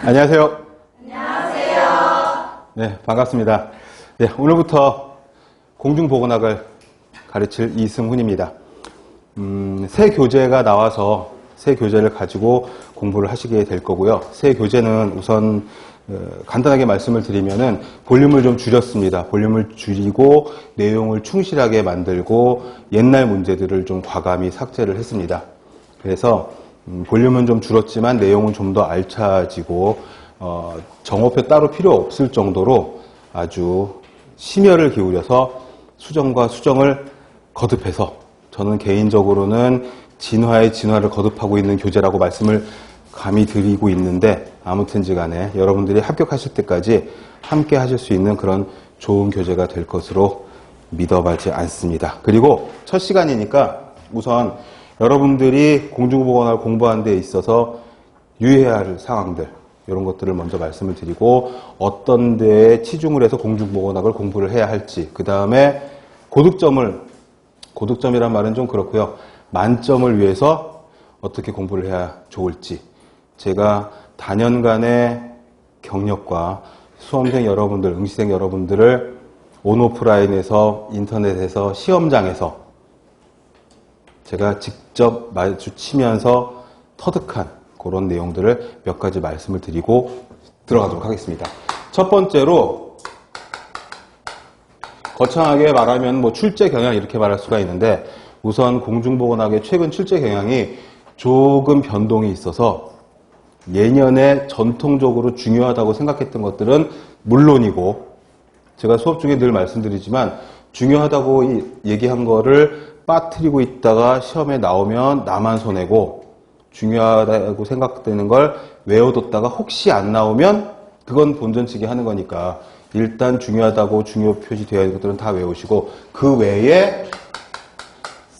안녕하세요. 안녕하세요. 네, 반갑습니다. 네, 오늘부터 공중보건학을 가르칠 이승훈입니다. 새 교재가 나와서 새 교재를 가지고 공부를 하시게 될 거고요. 새 교재는 우선 간단하게 말씀을 드리면은 볼륨을 좀 줄였습니다. 볼륨을 줄이고 내용을 충실하게 만들고 옛날 문제들을 좀 과감히 삭제를 했습니다. 그래서 볼륨은 좀 줄었지만 내용은 좀 더 알차지고 정오표 따로 필요 없을 정도로 아주 심혈을 기울여서 수정과 수정을 거듭해서 저는 개인적으로는 진화의 진화를 거듭하고 있는 교재라고 말씀을 감히 드리고 있는데, 아무튼지 간에 여러분들이 합격하실 때까지 함께 하실 수 있는 그런 좋은 교재가 될 것으로 믿어가지 않습니다. 그리고 첫 시간이니까 우선 여러분들이 공중보건학을 공부하는 데 있어서 유의해야 할 사항들, 이런 것들을 먼저 말씀을 드리고 어떤 데에 치중을 해서 공중보건학을 공부를 해야 할지, 그 다음에 고득점이란 말은 좀 그렇고요. 만점을 위해서 어떻게 공부를 해야 좋을지, 제가 다년간의 경력과 수험생 여러분들, 응시생 여러분들을 온오프라인에서, 인터넷에서, 시험장에서 제가 직접 마주치면서 터득한 그런 내용들을 몇 가지 말씀을 드리고 들어가도록 하겠습니다. 첫 번째로, 거창하게 말하면 뭐 출제 경향 이렇게 말할 수가 있는데, 우선 공중보건학의 최근 출제 경향이 조금 변동이 있어서 예년에 전통적으로 중요하다고 생각했던 것들은 물론이고, 제가 수업 중에 늘 말씀드리지만 중요하다고 얘기한 거를 빠뜨리고 있다가 시험에 나오면 나만 손해고, 중요하다고 생각되는 걸 외워뒀다가 혹시 안 나오면 그건 본전치기 하는 거니까 일단 중요하다고 중요 표시되어 있는 것들은 다 외우시고, 그 외에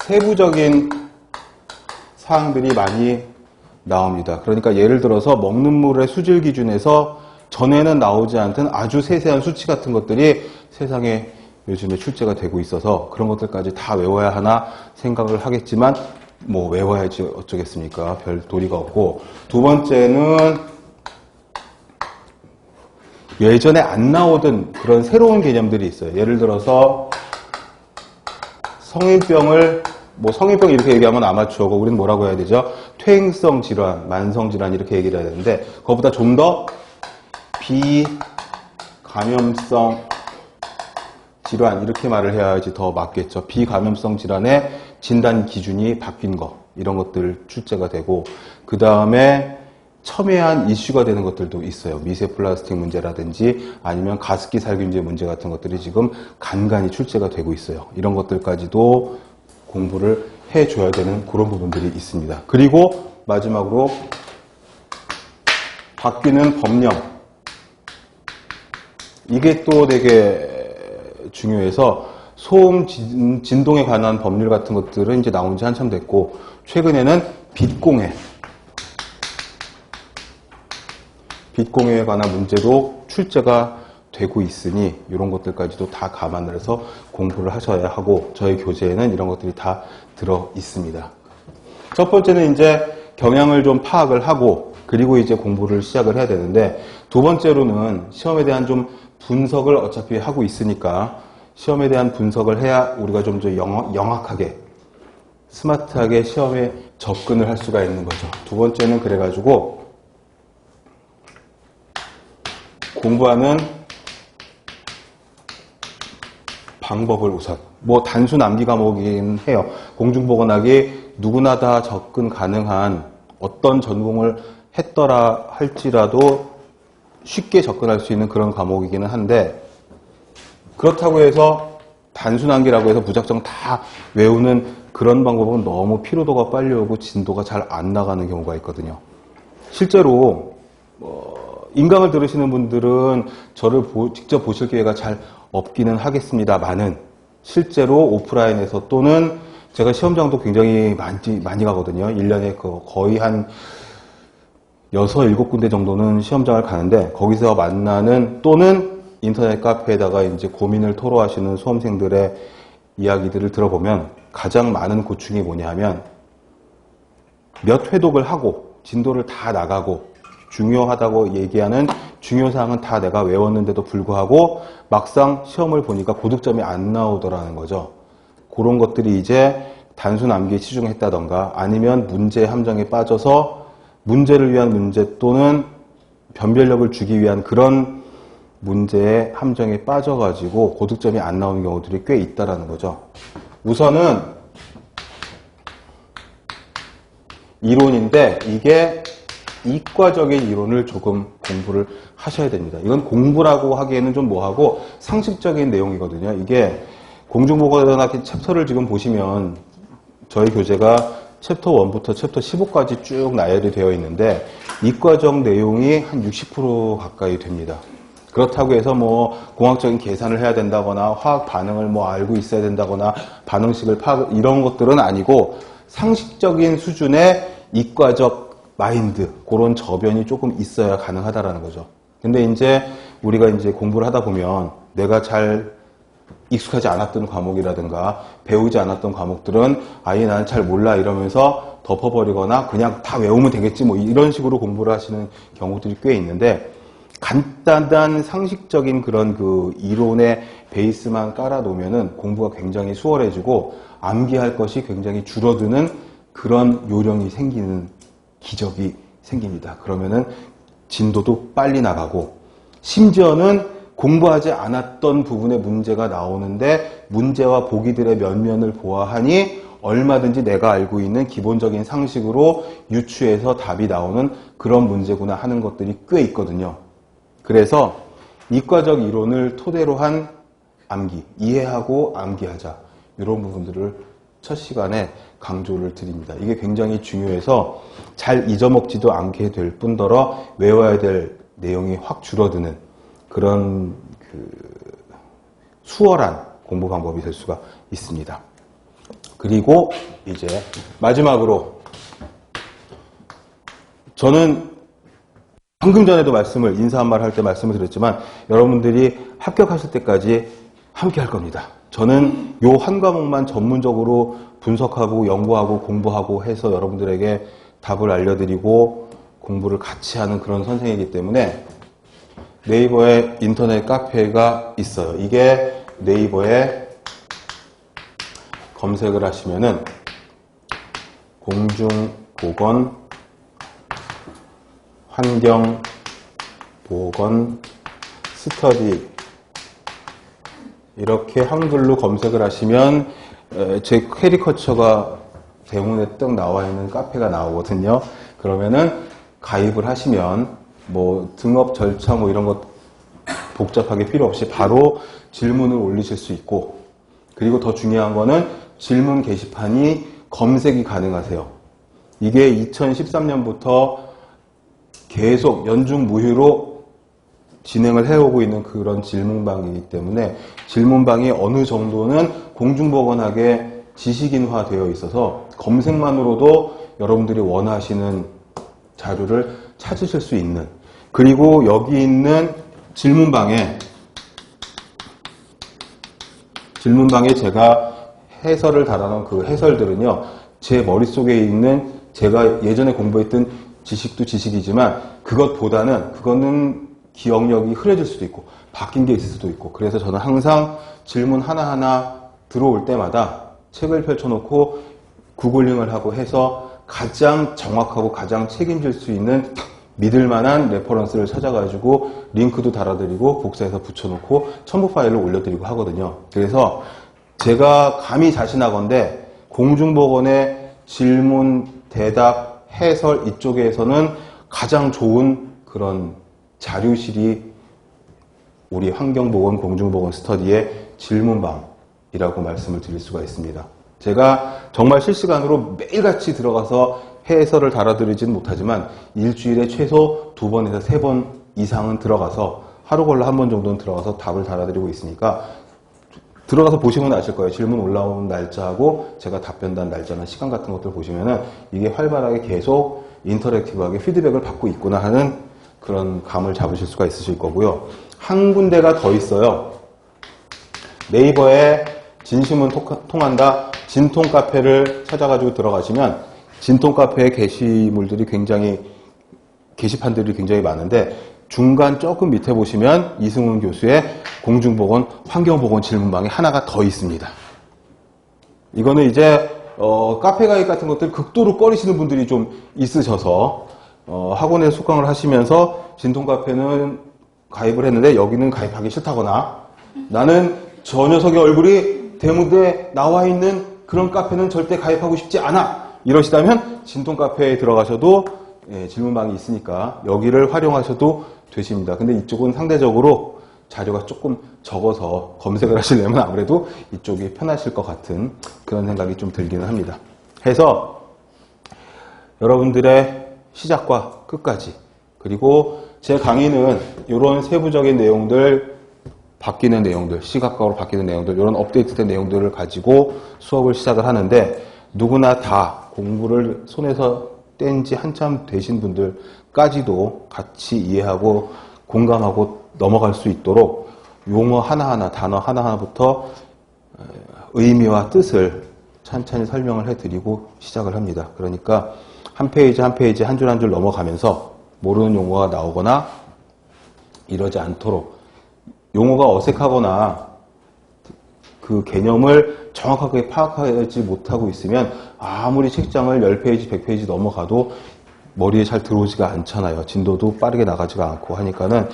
세부적인 사항들이 많이 나옵니다. 그러니까 예를 들어서 먹는 물의 수질 기준에서 전에는 나오지 않던 아주 세세한 수치 같은 것들이 세상에 요즘에 출제가 되고 있어서 그런 것들까지 다 외워야 하나 생각을 하겠지만, 뭐 외워야지 어쩌겠습니까? 별 도리가 없고, 두 번째는 예전에 안 나오던 그런 새로운 개념들이 있어요. 예를 들어서 성인병을, 뭐 성인병 이렇게 얘기하면 아마추어고, 우리는 뭐라고 해야 되죠? 퇴행성 질환, 만성 질환 이렇게 얘기를 해야 되는데, 그것보다 좀 더 비감염성 질환 이렇게 말을 해야지 더 맞겠죠. 비감염성 질환의 진단 기준이 바뀐 거, 이런 것들 출제가 되고, 그 다음에 첨예한 이슈가 되는 것들도 있어요. 미세 플라스틱 문제라든지 아니면 가습기 살균제 문제 같은 것들이 지금 간간히 출제가 되고 있어요. 이런 것들까지도 공부를 해줘야 되는 그런 부분들이 있습니다. 그리고 마지막으로 바뀌는 법령, 이게 또 되게 중요해서 소음 진동에 관한 법률 같은 것들은 이제 나온 지 한참 됐고, 최근에는 빛공해에 관한 문제도 출제가 되고 있으니 이런 것들까지도 다 감안을 해서 공부를 하셔야 하고, 저희 교재에는 이런 것들이 다 들어 있습니다. 첫 번째는 이제 경향을 좀 파악을 하고, 그리고 이제 공부를 시작을 해야 되는데, 두 번째로는 시험에 대한 좀 분석을 어차피 하고 있으니까 시험에 대한 분석을 해야 우리가 좀 더 영악하게, 스마트하게 시험에 접근을 할 수가 있는 거죠. 두 번째는 그래가지고 공부하는 방법을 우선, 뭐 단순 암기 과목이긴 해요. 공중보건학이 누구나 다 접근 가능한, 어떤 전공을 했더라 할지라도 쉽게 접근할 수 있는 그런 과목이기는 한데, 그렇다고 해서 단순 암기라고 해서 무작정 다 외우는 그런 방법은 너무 피로도가 빨리 오고 진도가 잘 안 나가는 경우가 있거든요. 실제로 인강을 들으시는 분들은 저를 직접 보실 기회가 잘 없기는 하겠습니다만은, 실제로 오프라인에서 또는 제가 시험장도 굉장히 많이 가거든요. 1년에 거의 한 6, 7군데 정도는 시험장을 가는데, 거기서 만나는, 또는 인터넷 카페에다가 이제 고민을 토로하시는 수험생들의 이야기들을 들어보면 가장 많은 고충이 뭐냐 하면, 몇 회독을 하고 진도를 다 나가고 중요하다고 얘기하는 중요사항은 다 내가 외웠는데도 불구하고 막상 시험을 보니까 고득점이 안 나오더라는 거죠. 그런 것들이 이제 단순 암기에 치중했다던가 아니면 문제 함정에 빠져서 문제를 위한 문제 또는 변별력을 주기 위한 그런 문제의 함정에 빠져가지고 고득점이 안 나오는 경우들이 꽤 있다라는 거죠. 우선은 이론인데 이게 이과적인 이론을 조금 공부를 하셔야 됩니다. 이건 공부라고 하기에는 좀 뭐하고 상식적인 내용이거든요. 이게 공중보건학의 챕터를 지금 보시면 저희 교재가 챕터 1부터 챕터 15까지 쭉 나열이 되어 있는데 이과적 내용이 한 60% 가까이 됩니다. 그렇다고 해서 뭐 공학적인 계산을 해야 된다거나 화학 반응을 뭐 알고 있어야 된다거나 반응식을 파악 이런 것들은 아니고 상식적인 수준의 이과적 마인드 그런 저변이 조금 있어야 가능하다라는 거죠. 근데 이제 우리가 이제 공부를 하다 보면 내가 잘 익숙하지 않았던 과목이라든가 배우지 않았던 과목들은 아예 나는 잘 몰라 이러면서 덮어버리거나 그냥 다 외우면 되겠지 뭐 이런 식으로 공부를 하시는 경우들이 꽤 있는데 간단한 상식적인 그런 그 이론의 베이스만 깔아놓으면은 공부가 굉장히 수월해지고 암기할 것이 굉장히 줄어드는 그런 요령이 생기는 기적이 생깁니다. 그러면은 진도도 빨리 나가고 심지어는 공부하지 않았던 부분에 문제가 나오는데 문제와 보기들의 면면을 보아하니 얼마든지 내가 알고 있는 기본적인 상식으로 유추해서 답이 나오는 그런 문제구나 하는 것들이 꽤 있거든요. 그래서 이과적 이론을 토대로 한 암기, 이해하고 암기하자 이런 부분들을 첫 시간에 강조를 드립니다. 이게 굉장히 중요해서 잘 잊어먹지도 않게 될 뿐더러 외워야 될 내용이 확 줄어드는 그런 수월한 공부 방법이 될 수가 있습니다. 그리고 이제 마지막으로 저는 방금 전에도 인사 한 말 할 때 말씀을 드렸지만 여러분들이 합격하실 때까지 함께 할 겁니다. 저는 요 한 과목만 전문적으로 분석하고 연구하고 공부하고 해서 여러분들에게 답을 알려드리고 공부를 같이 하는 그런 선생이기 때문에 네이버에 인터넷 카페가 있어요. 이게 네이버에 검색을 하시면은 공중보건 환경보건 스터디 이렇게 한글로 검색을 하시면 제 캐리커처가 대문에 딱 나와 있는 카페가 나오거든요. 그러면은 가입을 하시면 뭐 등업 절차 뭐 이런 것 복잡하게 필요 없이 바로 질문을 올리실 수 있고 그리고 더 중요한 거는 질문 게시판이 검색이 가능하세요. 이게 2013년부터 계속 연중무휴로 진행을 해오고 있는 그런 질문방이기 때문에 질문방이 어느 정도는 공중보건학의 지식인화 되어 있어서 검색만으로도 여러분들이 원하시는 자료를 찾으실 수 있는 그리고 여기 있는 질문방에 제가 해설을 달아놓은 그 해설들은요 제 머릿속에 있는 제가 예전에 공부했던 지식도 지식이지만 그거는 기억력이 흐려질 수도 있고 바뀐 게 있을 수도 있고 그래서 저는 항상 질문 하나하나 들어올 때마다 책을 펼쳐놓고 구글링을 하고 해서 가장 정확하고 가장 책임질 수 있는 믿을 만한 레퍼런스를 찾아가지고 링크도 달아드리고 복사해서 붙여놓고 첨부 파일을 올려드리고 하거든요. 그래서 제가 감히 자신하건대 공중보건의 질문, 대답, 해설 이쪽에서는 가장 좋은 그런 자료실이 우리 환경보건, 공중보건 스터디의 질문방이라고 말씀을 드릴 수가 있습니다. 제가 정말 실시간으로 매일같이 들어가서 해설을 달아드리지는 못하지만 일주일에 최소 2번에서 3번 이상은 들어가서 하루 걸러 1번 정도는 들어가서 답을 달아드리고 있으니까 들어가서 보시면 아실 거예요. 질문 올라온 날짜하고 제가 답변단 날짜나 시간 같은 것들 보시면은 이게 활발하게 계속 인터랙티브하게 피드백을 받고 있구나 하는 그런 감을 잡으실 수가 있으실 거고요. 한 군데가 더 있어요. 네이버에 진심은 통한다 진통 카페를 찾아가지고 들어가시면 진통 카페의 게시물들이 굉장히 게시판들이 굉장히 많은데 중간 조금 밑에 보시면 이승훈 교수의 공중보건, 환경보건 질문방이 하나가 더 있습니다. 이거는 이제 카페 가입 같은 것들 극도로 꺼리시는 분들이 좀 있으셔서 학원에 숙강을 하시면서 진통카페는 가입을 했는데 여기는 가입하기 싫다거나 나는 저 녀석의 얼굴이 대문에 나와 있는 그런 카페는 절대 가입하고 싶지 않아 이러시다면 진통카페에 들어가셔도 질문방이 있으니까 여기를 활용하셔도 되십니다. 근데 이쪽은 상대적으로 자료가 조금 적어서 검색을 하시려면 아무래도 이쪽이 편하실 것 같은 그런 생각이 좀 들기는 합니다. 해서 여러분들의 시작과 끝까지 그리고 제 강의는 이런 세부적인 내용들 바뀌는 내용들, 시각각으로 바뀌는 내용들 이런 업데이트된 내용들을 가지고 수업을 시작을 하는데 누구나 다 공부를 손에서 뗀 지 한참 되신 분들까지도 같이 이해하고 공감하고 넘어갈 수 있도록 용어 하나하나, 단어 하나하나부터 의미와 뜻을 찬찬히 설명을 해드리고 시작을 합니다. 그러니까 한 페이지 한 페이지 한 줄 한 줄 넘어가면서 모르는 용어가 나오거나 이러지 않도록 용어가 어색하거나 그 개념을 정확하게 파악하지 못하고 있으면 아무리 책장을 10페이지, 100페이지 넘어가도 머리에 잘 들어오지가 않잖아요. 진도도 빠르게 나가지가 않고 하니까는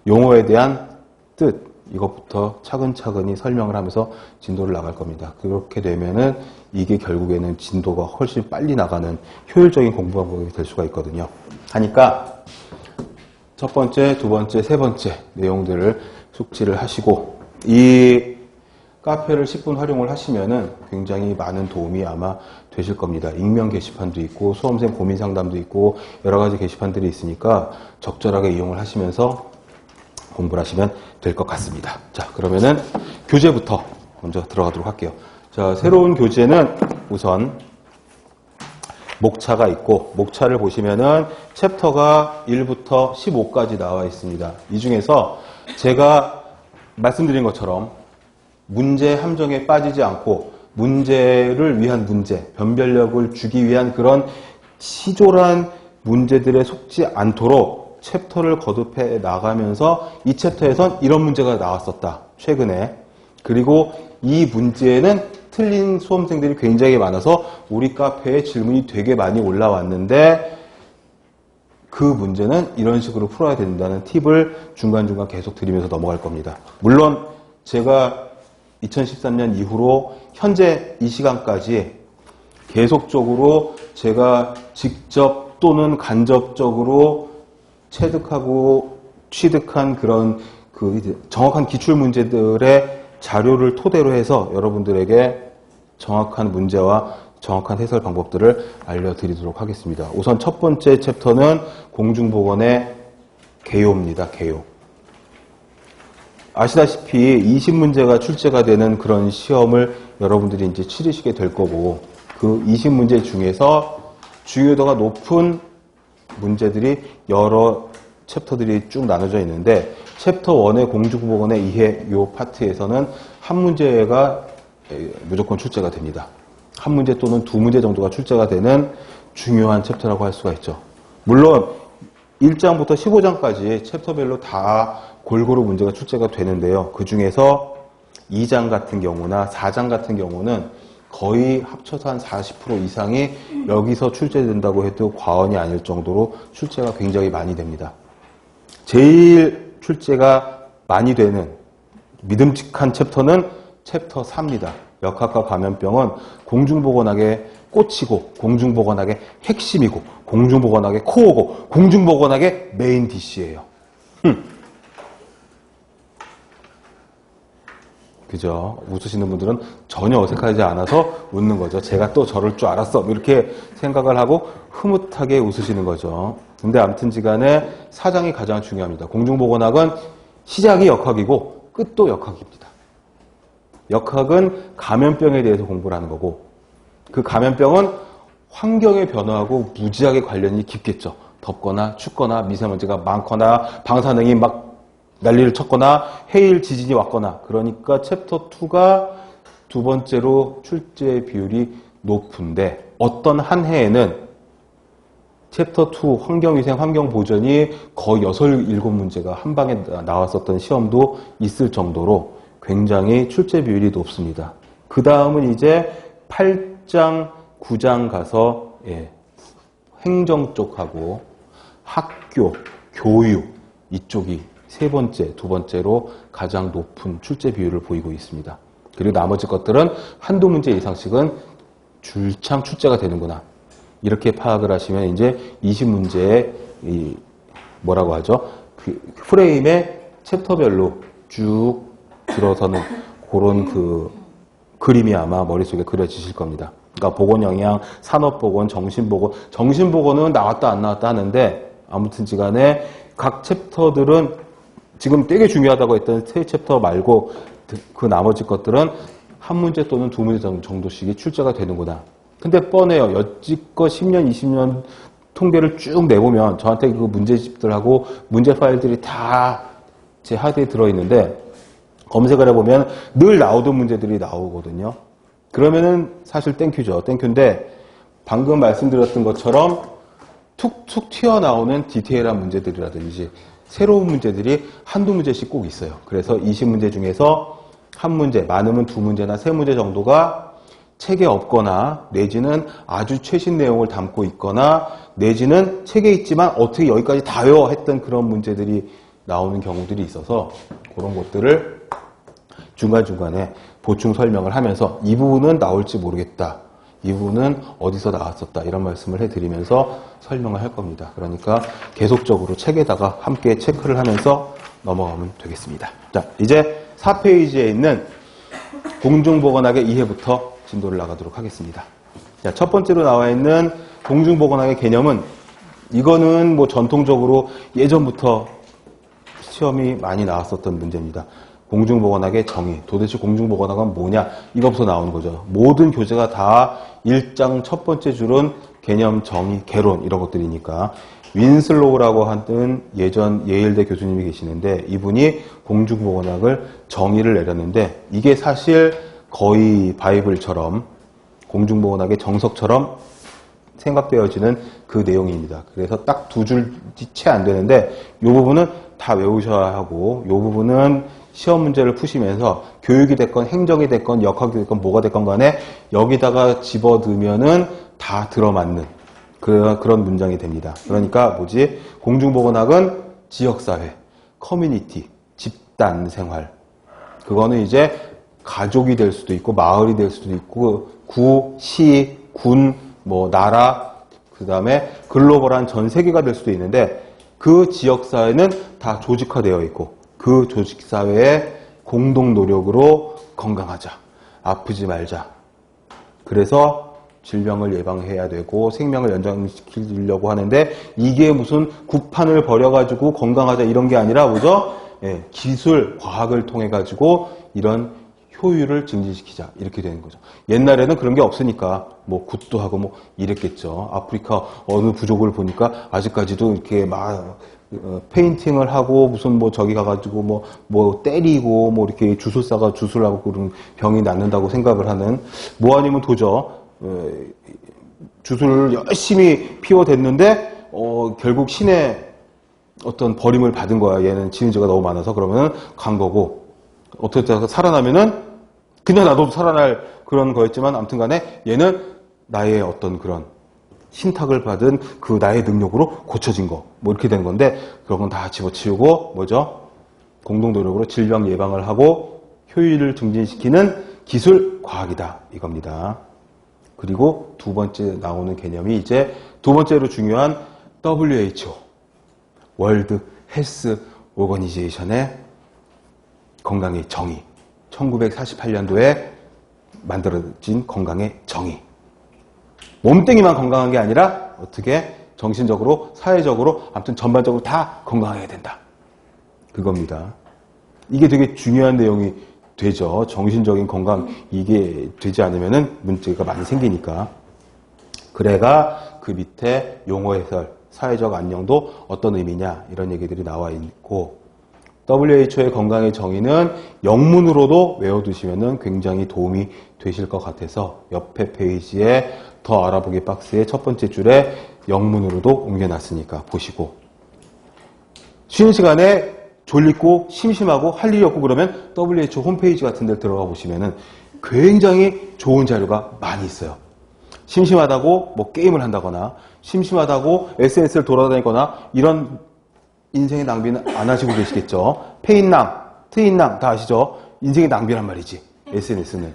용어에 대한 뜻, 이것부터 차근차근히 설명을 하면서 진도를 나갈 겁니다. 그렇게 되면은 이게 결국에는 진도가 훨씬 빨리 나가는 효율적인 공부 방법이 될 수가 있거든요. 하니까 첫 번째, 두 번째, 세 번째 내용들을 숙지를 하시고 이 카페를 10분 활용을 하시면은 굉장히 많은 도움이 아마 되실 겁니다. 익명 게시판도 있고 수험생 고민 상담도 있고 여러 가지 게시판들이 있으니까 적절하게 이용을 하시면서 공부를 하시면 될 것 같습니다. 자, 그러면은 교재부터 먼저 들어가도록 할게요. 자, 새로운 교재는 우선 목차가 있고 목차를 보시면은 챕터가 1부터 15까지 나와 있습니다. 이 중에서 제가 말씀드린 것처럼 문제 함정에 빠지지 않고 문제를 위한 문제, 변별력을 주기 위한 그런 치졸한 문제들에 속지 않도록 챕터를 거듭해 나가면서 이 챕터에선 이런 문제가 나왔었다. 최근에. 그리고 이 문제는 틀린 수험생들이 굉장히 많아서 우리 카페에 질문이 되게 많이 올라왔는데 그 문제는 이런 식으로 풀어야 된다는 팁을 중간중간 계속 드리면서 넘어갈 겁니다. 물론 제가 2013년 이후로 현재 이 시간까지 계속적으로 제가 직접 또는 간접적으로 체득하고 취득한 그런 그 정확한 기출 문제들의 자료를 토대로 해서 여러분들에게 정확한 문제와 정확한 해설 방법들을 알려드리도록 하겠습니다. 우선 첫 번째 챕터는 공중보건의 개요입니다. 개요. 아시다시피 20문제가 출제가 되는 그런 시험을 여러분들이 이제 치르시게 될 거고 그 20문제 중에서 주요도가 높은 문제들이 여러 챕터들이 쭉 나눠져 있는데 챕터 1의 공중보건의 이해 요 파트에서는 한 문제가 무조건 출제가 됩니다. 한 문제 또는 두 문제 정도가 출제가 되는 중요한 챕터라고 할 수가 있죠. 물론 1장부터 15장까지 챕터별로 다 골고루 문제가 출제가 되는데요. 그 중에서 2장 같은 경우나 4장 같은 경우는 거의 합쳐서 한 40% 이상이 여기서 출제된다고 해도 과언이 아닐 정도로 출제가 굉장히 많이 됩니다. 제일 출제가 많이 되는 믿음직한 챕터는 챕터 4입니다. 역학과 감염병은 공중보건학의 꽃이고 공중보건학의 핵심이고 공중보건학의 코어고 공중보건학의 메인 디시예요. 그죠? 웃으시는 분들은 전혀 어색하지 않아서 웃는 거죠. 제가 또 저럴 줄 알았어. 이렇게 생각을 하고 흐뭇하게 웃으시는 거죠. 근데 아무튼지간에 4장이 가장 중요합니다. 공중보건학은 시작이 역학이고 끝도 역학입니다. 역학은 감염병에 대해서 공부를 하는 거고 그 감염병은 환경의 변화하고 무지하게 관련이 깊겠죠. 덥거나 춥거나 미세먼지가 많거나 방사능이 막 난리를 쳤거나 해일 지진이 왔거나 그러니까 챕터 2가 두 번째로 출제 비율이 높은데 어떤 한 해에는 챕터 2 환경위생, 환경보전이 거의 6, 7문제가 한 방에 나왔었던 시험도 있을 정도로 굉장히 출제 비율이 높습니다. 그 다음은 이제 8장, 9장 가서 행정 쪽하고 학교, 교육 이쪽이 세 번째, 두 번째로 가장 높은 출제 비율을 보이고 있습니다. 그리고 나머지 것들은 한두 문제 이상씩은 줄창 출제가 되는구나. 이렇게 파악을 하시면 이제 20문제의 뭐라고 하죠? 그 프레임의 챕터별로 쭉 들어서는 그런 그림이 아마 머릿속에 그려지실 겁니다. 그러니까 보건영양, 산업보건, 정신보건. 정신보건은 나왔다 안 나왔다 하는데 아무튼지 간에 각 챕터들은 지금 되게 중요하다고 했던 세 챕터 말고 그 나머지 것들은 한 문제 또는 두 문제 정도씩이 출제가 되는구나. 근데 뻔해요. 여지껏 10년, 20년 통계를 쭉 내보면 저한테 그 문제집들하고 문제 파일들이 다 제 하드에 들어있는데 검색을 해보면 늘 나오던 문제들이 나오거든요. 그러면은 사실 땡큐죠. 땡큐인데 방금 말씀드렸던 것처럼 툭툭 튀어나오는 디테일한 문제들이라든지 새로운 문제들이 한두 문제씩 꼭 있어요. 그래서 20문제 중에서 한 문제, 많으면 두 문제나 세 문제 정도가 책에 없거나 내지는 아주 최신 내용을 담고 있거나 내지는 책에 있지만 어떻게 여기까지 다 외워 했던 그런 문제들이 나오는 경우들이 있어서 그런 것들을 중간중간에 보충 설명을 하면서 이 부분은 나올지 모르겠다. 이 부분은 어디서 나왔었다. 이런 말씀을 해드리면서 설명을 할 겁니다. 그러니까 계속적으로 책에다가 함께 체크를 하면서 넘어가면 되겠습니다. 자, 이제 4페이지에 있는 공중보건학의 이해부터 진도를 나가도록 하겠습니다. 자, 첫 번째로 나와 있는 공중보건학의 개념은 이거는 뭐 전통적으로 예전부터 시험이 많이 나왔었던 문제입니다. 공중보건학의 정의. 도대체 공중보건학은 뭐냐? 이거부터 나오는 거죠. 모든 교재가 다 1장 첫 번째 줄은 개념, 정의, 개론 이런 것들이니까 윈슬로우라고 하는 예전 예일대 교수님이 계시는데 이분이 공중보건학을 정의를 내렸는데 이게 사실 거의 바이블처럼 공중보건학의 정석처럼 생각되어지는 그 내용입니다. 그래서 딱 두 줄이 채 안 되는데 이 부분은 다 외우셔야 하고 이 부분은 시험 문제를 푸시면서 교육이 됐건 행정이 됐건 역학이 됐건 뭐가 됐건 간에 여기다가 집어넣으면은 다 들어맞는 그런 문장이 됩니다. 그러니까 뭐지? 공중보건학은 지역사회, 커뮤니티, 집단 생활. 그거는 이제 가족이 될 수도 있고 마을이 될 수도 있고 구, 시, 군, 뭐 나라, 그 다음에 글로벌한 전 세계가 될 수도 있는데 그 지역사회는 다 조직화되어 있고 그 조직사회의 공동 노력으로 건강하자, 아프지 말자. 그래서 질병을 예방해야 되고 생명을 연장시키려고 하는데 이게 무슨 국판을 벌여가지고 건강하자 이런 게 아니라 뭐죠? 예, 기술, 과학을 통해 가지고 이런 효율을 증진시키자 이렇게 되는 거죠. 옛날에는 그런 게 없으니까 뭐 굿도 하고 뭐 이랬겠죠. 아프리카 어느 부족을 보니까 아직까지도 이렇게 막 페인팅을 하고 무슨 뭐 저기 가가지고 뭐 때리고 뭐 이렇게 주술사가 주술하고 그런 병이 낫는다고 생각을 하는 뭐 아니면 도저 주술을 열심히 피워댔는데 결국 신의 어떤 버림을 받은 거야. 얘는 지은 죄가 너무 많아서 그러면 간 거고 어떻게 살아나면은 그냥 나도 살아날 그런 거였지만 아무튼 간에 얘는 나의 어떤 그런 신탁을 받은 그 나의 능력으로 고쳐진 거. 뭐 이렇게 된 건데 그런 건 다 집어치우고 뭐죠? 공동노력으로 질병 예방을 하고 효율을 증진시키는 기술 과학이다. 이겁니다. 그리고 두 번째 나오는 개념이 이제 두 번째로 중요한 WHO. 월드 헬스 오거니제이션의 건강의 정의. 1948년도에 만들어진 건강의 정의. 몸뚱이만 건강한 게 아니라 어떻게 정신적으로, 사회적으로, 아무튼 전반적으로 다 건강해야 된다. 그겁니다. 이게 되게 중요한 내용이 되죠. 정신적인 건강 이게 되지 않으면은 문제가 많이 생기니까. 그래가 그 밑에 용어 해설, 사회적 안녕도 어떤 의미냐 이런 얘기들이 나와 있고 WHO의 건강의 정의는 영문으로도 외워두시면 굉장히 도움이 되실 것 같아서 옆에 페이지에 더 알아보기 박스의 첫 번째 줄에 영문으로도 옮겨놨으니까 보시고, 쉬는 시간에 졸리고 심심하고 할 일이 없고 그러면 WHO 홈페이지 같은 데 들어가 보시면은 굉장히 좋은 자료가 많이 있어요. 심심하다고 뭐 게임을 한다거나 심심하다고 SNS를 돌아다니거나 이런 인생의 낭비는 안 하시고 계시겠죠. 페인낭, 트인낭 다 아시죠? 인생의 낭비란 말이지, SNS는.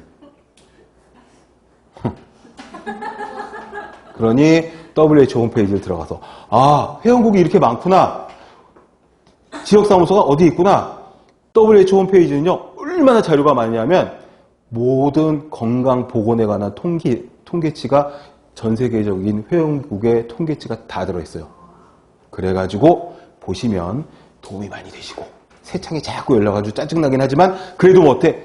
그러니 WHO 홈페이지를 들어가서 아, 회원국이 이렇게 많구나. 지역사무소가 어디 있구나. WHO 홈페이지는요, 얼마나 자료가 많냐면 모든 건강보건에 관한 통계치가 전 세계적인 회원국의 통계치가 다 들어있어요. 그래가지고 보시면 도움이 많이 되시고, 새창이 자꾸 열려가지고 짜증나긴 하지만 그래도 못해.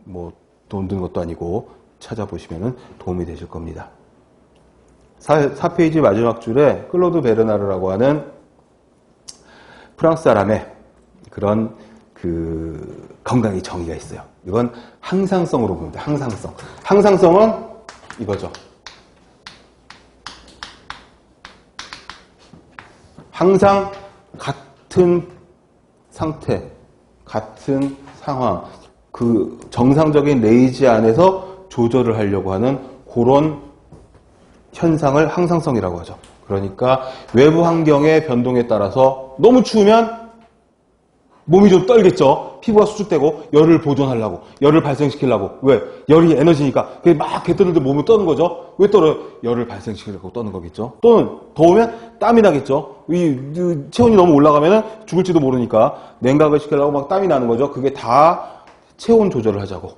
뭐 돈 드는 것도 아니고 찾아보시면 도움이 되실 겁니다. 4페이지 마지막 줄에 클로드 베르나르라고 하는 프랑스 사람의 그런 건강의 정의가 있어요. 이건 항상성으로 봅니다. 항상성. 항상성은 이거죠. 항상 같은 상태, 같은 상황, 그 정상적인 레이지 안에서 조절을 하려고 하는 그런 현상을 항상성이라고 하죠. 그러니까 외부 환경의 변동에 따라서 너무 추우면 몸이 좀 떨겠죠. 피부가 수축되고 열을 보존하려고, 열을 발생시키려고. 왜? 열이 에너지니까. 그게 막 개떠는데 몸을 떠는 거죠. 왜 떨어요? 열을 발생시키려고 떠는 거겠죠. 또는 더우면 땀이 나겠죠. 이 체온이 너무 올라가면 죽을지도 모르니까 냉각을 시키려고 막 땀이 나는 거죠. 그게 다 체온 조절을 하자고.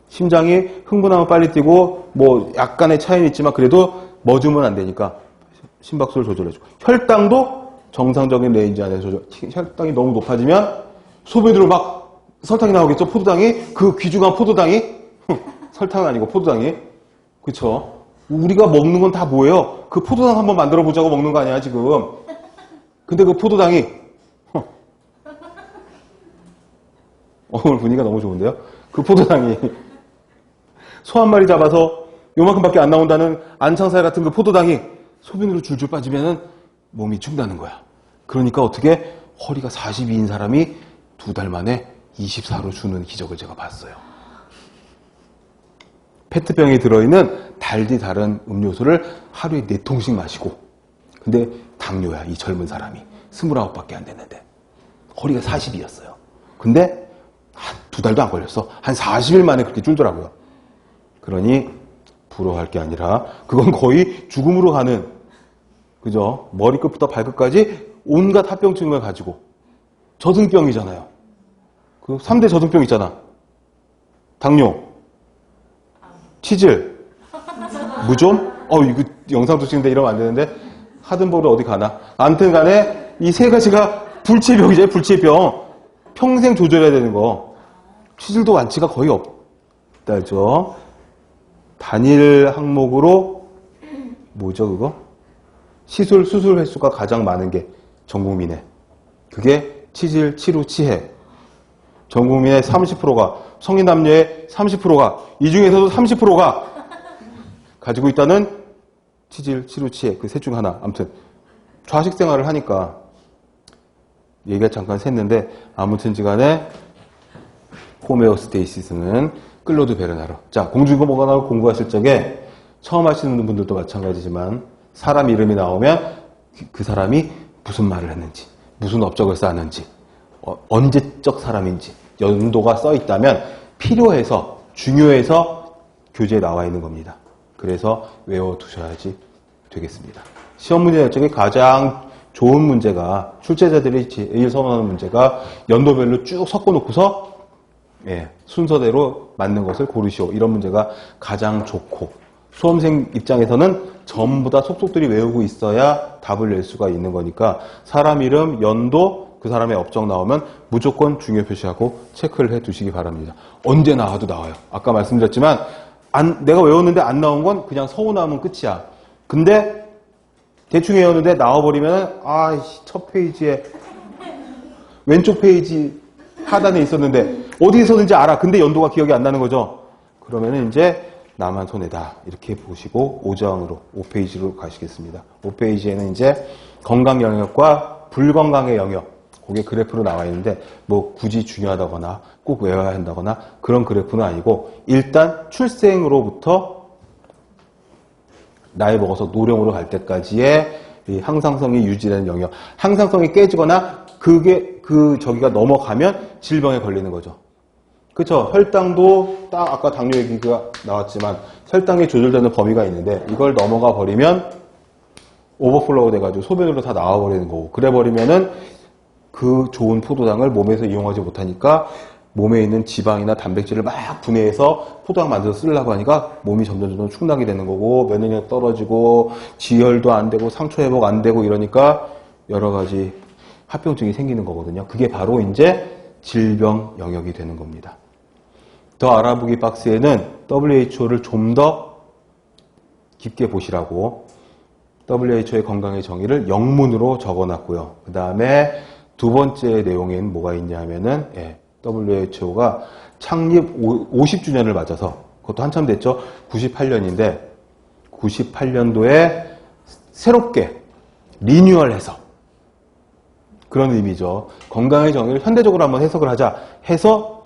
심장이 흥분하면 빨리 뛰고 뭐 약간의 차이는 있지만 그래도 멎으면 안 되니까 심박수를 조절해주고, 혈당도 정상적인 레인지 안에서 혈당이 너무 높아지면 소변으로 막 설탕이 나오겠죠. 포도당이, 그 귀중한 포도당이 설탕은 아니고 포도당이, 그쵸? 우리가 먹는 건 다 뭐예요? 그 포도당 한번 만들어 보자고 먹는 거 아니야 지금. 근데 그 포도당이 오늘 분위기가 너무 좋은데요. 그 포도당이 소 한 마리 잡아서 요만큼밖에 안 나온다는 안창살 같은 그 포도당이 소변으로 줄줄 빠지면은 몸이 죽는다는 거야. 그러니까 어떻게 허리가 42인 사람이 2달 만에 24로 주는 기적을 제가 봤어요. 페트병에 들어있는 달디 다른 음료수를 하루에 4통씩 마시고, 근데 당뇨야, 이 젊은 사람이. 29밖에 안 됐는데 허리가 40이었어요. 근데 한 2달도 안 걸렸어. 한 40일 만에 그렇게 줄더라고요. 그러니 부러워할 게 아니라 그건 거의 죽음으로 가는, 그죠? 머리끝부터 발끝까지 온갖 합병증을 가지고, 저등병이잖아요. 그 3대 저등병 있잖아. 당뇨, 치질, 무좀? 이거 영상도 찍는데 이러면 안 되는데 하든 보러 어디 가나. 아무튼 간에 이 세 가지가 불치병이죠. 불치병. 평생 조절해야 되는 거. 치질도 완치가 거의 없다죠. 단일 항목으로 뭐죠 그거? 수술 횟수가 가장 많은 게 전 국민의, 그게 치질, 치루, 치해. 전 국민의 30%가, 성인 남녀의 30%가, 이 중에서도 30%가 가지고 있다는 치질, 치루, 치해. 그 셋 중 하나. 아무튼 좌식 생활을 하니까 얘기가 잠깐 샜는데, 아무튼 간에 호메오스테이시스는 클로드 베르나르. 자, 공중보건학을 공부하실 적에 처음 하시는 분들도 마찬가지지만 사람 이름이 나오면 그 사람이 무슨 말을 했는지, 무슨 업적을 쌓았는지, 언제적 사람인지 연도가 써 있다면 필요해서, 중요해서 교재에 나와 있는 겁니다. 그래서 외워두셔야지 되겠습니다. 시험 문제 쪽에 가장 좋은 문제가, 출제자들이 제일 선호하는 문제가 연도별로 쭉 섞어놓고서 순서대로 맞는 것을 고르시오. 이런 문제가 가장 좋고, 수험생 입장에서는 전부 다 속속들이 외우고 있어야 답을 낼 수가 있는 거니까 사람 이름, 연도, 그 사람의 업적 나오면 무조건 중요 표시하고 체크를 해 두시기 바랍니다. 언제 나와도 나와요. 아까 말씀드렸지만 내가 외웠는데 안 나온 건 그냥 서운하면 끝이야. 근데 대충 외웠는데 나와버리면 첫 페이지에 왼쪽 페이지 하단에 있었는데 어디에 있었는지 알아. 근데 연도가 기억이 안 나는 거죠. 그러면은 이제 나만 손해다. 이렇게 보시고 5장으로 5페이지로 가시겠습니다. 5페이지에는 이제 건강 영역과 불건강의 영역, 그게 그래프로 나와 있는데 뭐 굳이 중요하다거나 꼭 외워야 한다거나 그런 그래프는 아니고 일단 출생으로부터 나이 먹어서 노령으로 갈 때까지의 이 항상성이 유지되는 영역, 항상성이 깨지거나 저기가 넘어가면 질병에 걸리는 거죠. 그쵸? 혈당도 딱 아까 당뇨 얘기가 나왔지만 혈당이 조절되는 범위가 있는데 이걸 넘어가 버리면 오버플로우 돼가지고 소변으로 다 나와버리는 거고, 그래 버리면은 그 좋은 포도당을 몸에서 이용하지 못하니까 몸에 있는 지방이나 단백질을 막 분해해서 포도당 만들어서 쓰려고 하니까 몸이 점점 축락이 되는 거고, 면역력 떨어지고 지혈도 안 되고 상처 회복 안 되고 이러니까 여러 가지 합병증이 생기는 거거든요. 그게 바로 이제 질병 영역이 되는 겁니다. 더 알아보기 박스에는 WHO를 좀 더 깊게 보시라고 WHO의 건강의 정의를 영문으로 적어놨고요. 그 다음에 두 번째 내용엔 뭐가 있냐면은 WHO가 창립 50주년을 맞아서, 그것도 한참 됐죠. 98년인데 98년도에 새롭게 리뉴얼해서, 그런 의미죠. 건강의 정의를 현대적으로 한번 해석을 하자 해서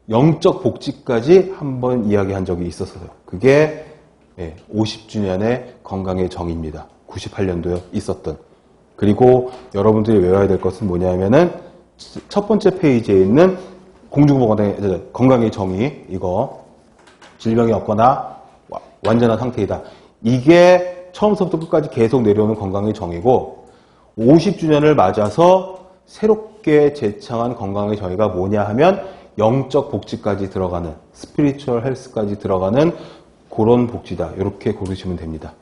영적 복지까지 한번 이야기한 적이 있었어요. 그게 50주년의 건강의 정의입니다. 98년도에 있었던. 그리고 여러분들이 외워야 될 것은 뭐냐면은 첫 번째 페이지에 있는 공중보건의 건강의 정의, 이거 질병이 없거나 완전한 상태이다. 이게 처음부터 끝까지 계속 내려오는 건강의 정의고, 50주년을 맞아서 새롭게 제창한 건강의 정의가 뭐냐 하면 영적 복지까지 들어가는, 스피리추얼 헬스까지 들어가는 그런 복지다. 이렇게 고르시면 됩니다.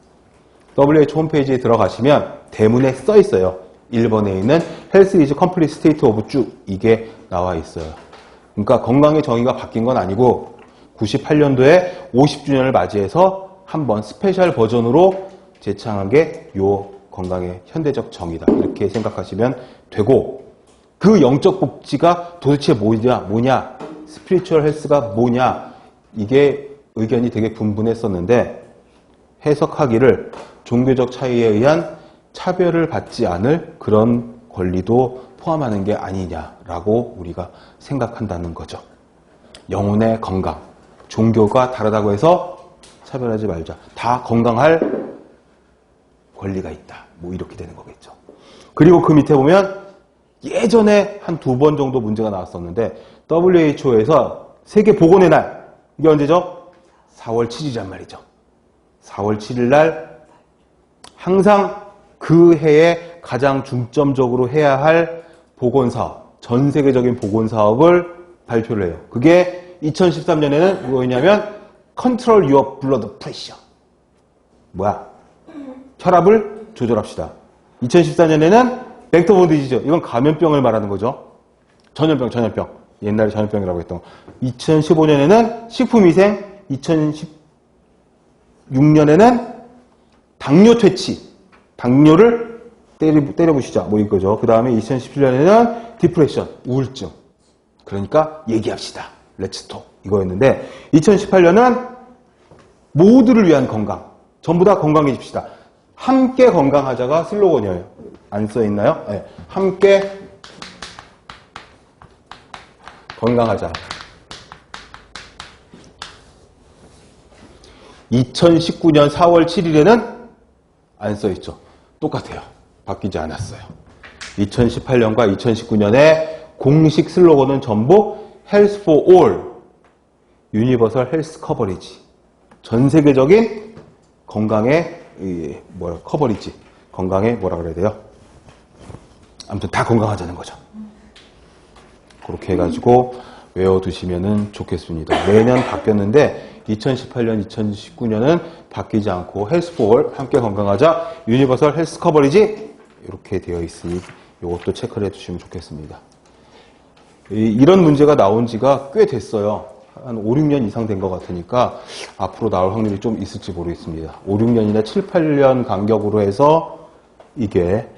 WHO 홈페이지에 들어가시면 대문에 써 있어요. 1번에 있는 Health is Complete State of 쭉 이게 나와 있어요. 그러니까 건강의 정의가 바뀐 건 아니고 98년도에 50주년을 맞이해서 한번 스페셜 버전으로 제창한 게 요 건강의 현대적 정의다. 이렇게 생각하시면 되고, 그 영적 복지가 도대체 뭐냐, 스피리추얼 헬스가 뭐냐, 이게 의견이 되게 분분했었는데 해석하기를 종교적 차이에 의한 차별을 받지 않을 그런 권리도 포함하는 게 아니냐라고 우리가 생각한다는 거죠. 영혼의 건강, 종교가 다르다고 해서 차별하지 말자. 다 건강할 권리가 있다. 뭐 이렇게 되는 거겠죠. 그리고 그 밑에 보면 예전에 한 2번 정도 문제가 나왔었는데 WHO에서 세계보건의 날, 이게 언제죠? 4월 7일이란 말이죠. 4월 7일 날 항상 그 해에 가장 중점적으로 해야 할 보건사업, 전 세계적인 보건사업을 발표를 해요. 그게 2013년에는 뭐였냐면 Control Your Blood Pressure. 뭐야? 혈압을 조절합시다. 2014년에는 벡터본 디지즈, 이건 감염병을 말하는 거죠. 전염병. 옛날에 전염병이라고 했던 거. 2015년에는 식품위생, 2016년에는 당뇨 퇴치, 당뇨를 때려부시자, 뭐 이거죠. 그 다음에 2017년에는 디프레션, 우울증. 그러니까 얘기합시다. 렛츠톡 이거였는데 2018년은 모두를 위한 건강, 전부 다 건강해집시다. 함께 건강하자가 슬로건이에요. 안 써있나요? 네. 함께 건강하자. 2019년 4월 7일에는 안 써있죠. 똑같아요. 바뀌지 않았어요. 2018년과 2019년의 공식 슬로건은 전부 Health for All, Universal Health Coverage. 전 세계적인 건강의 커버리지. 건강의 뭐라 그래야 돼요? 아무튼 다 건강하자는 거죠. 그렇게 해가지고 외워두시면 좋겠습니다. 매년 바뀌었는데 2018년, 2019년은 바뀌지 않고 Health for All, 함께 건강하자, Universal Health Coverage 이렇게 되어 있으니 이것도 체크를 해두시면 좋겠습니다. 이런 문제가 나온 지가 꽤 됐어요. 한 5, 6년 이상 된 것 같으니까 앞으로 나올 확률이 좀 있을지 모르겠습니다. 5, 6년이나 7, 8년 간격으로 해서 이게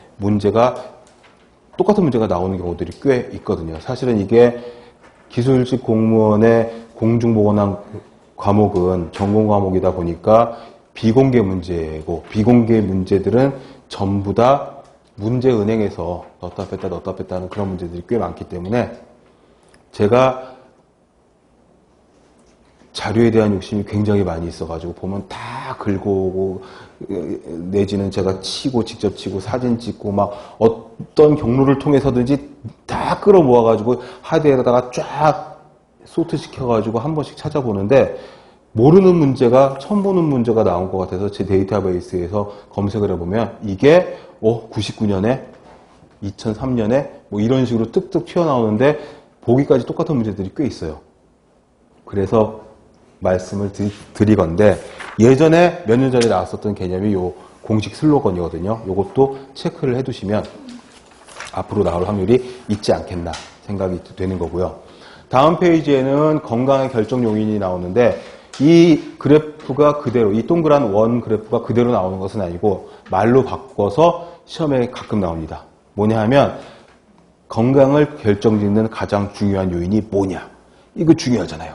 똑같은 문제가 나오는 경우들이 꽤 있거든요. 사실은 이게 기술직 공무원의 공중보건학 과목은 전공 과목이다 보니까 비공개 문제고, 비공개 문제들은 전부 다 문제 은행에서 넣었다 뺐다 하는 그런 문제들이 꽤 많기 때문에 제가 자료에 대한 욕심이 굉장히 많이 있어가지고 보면 다 긁어오고, 내지는 제가 치고 직접 치고 사진 찍고 막 어떤 경로를 통해서든지 다 끌어 모아가지고 하드에다가 쫙 소트 시켜가지고 한 번씩 찾아보는데, 모르는 문제가, 처음 보는 문제가 나온 것 같아서 제 데이터베이스에서 검색을 해보면 이게 99년에 2003년에 뭐 이런 식으로 뚝뚝 튀어나오는데 보기까지 똑같은 문제들이 꽤 있어요. 그래서 말씀을 드리건데, 예전에 몇 년 전에 나왔었던 개념이 요 공식 슬로건이거든요. 요것도 체크를 해두시면 앞으로 나올 확률이 있지 않겠나 생각이 되는 거고요. 다음 페이지에는 건강의 결정 요인이 나오는데, 이 그래프가 그대로, 이 동그란 원 그래프가 그대로 나오는 것은 아니고 말로 바꿔서 시험에 가끔 나옵니다. 뭐냐 하면, 건강을 결정짓는 가장 중요한 요인이 뭐냐, 이거 중요하잖아요.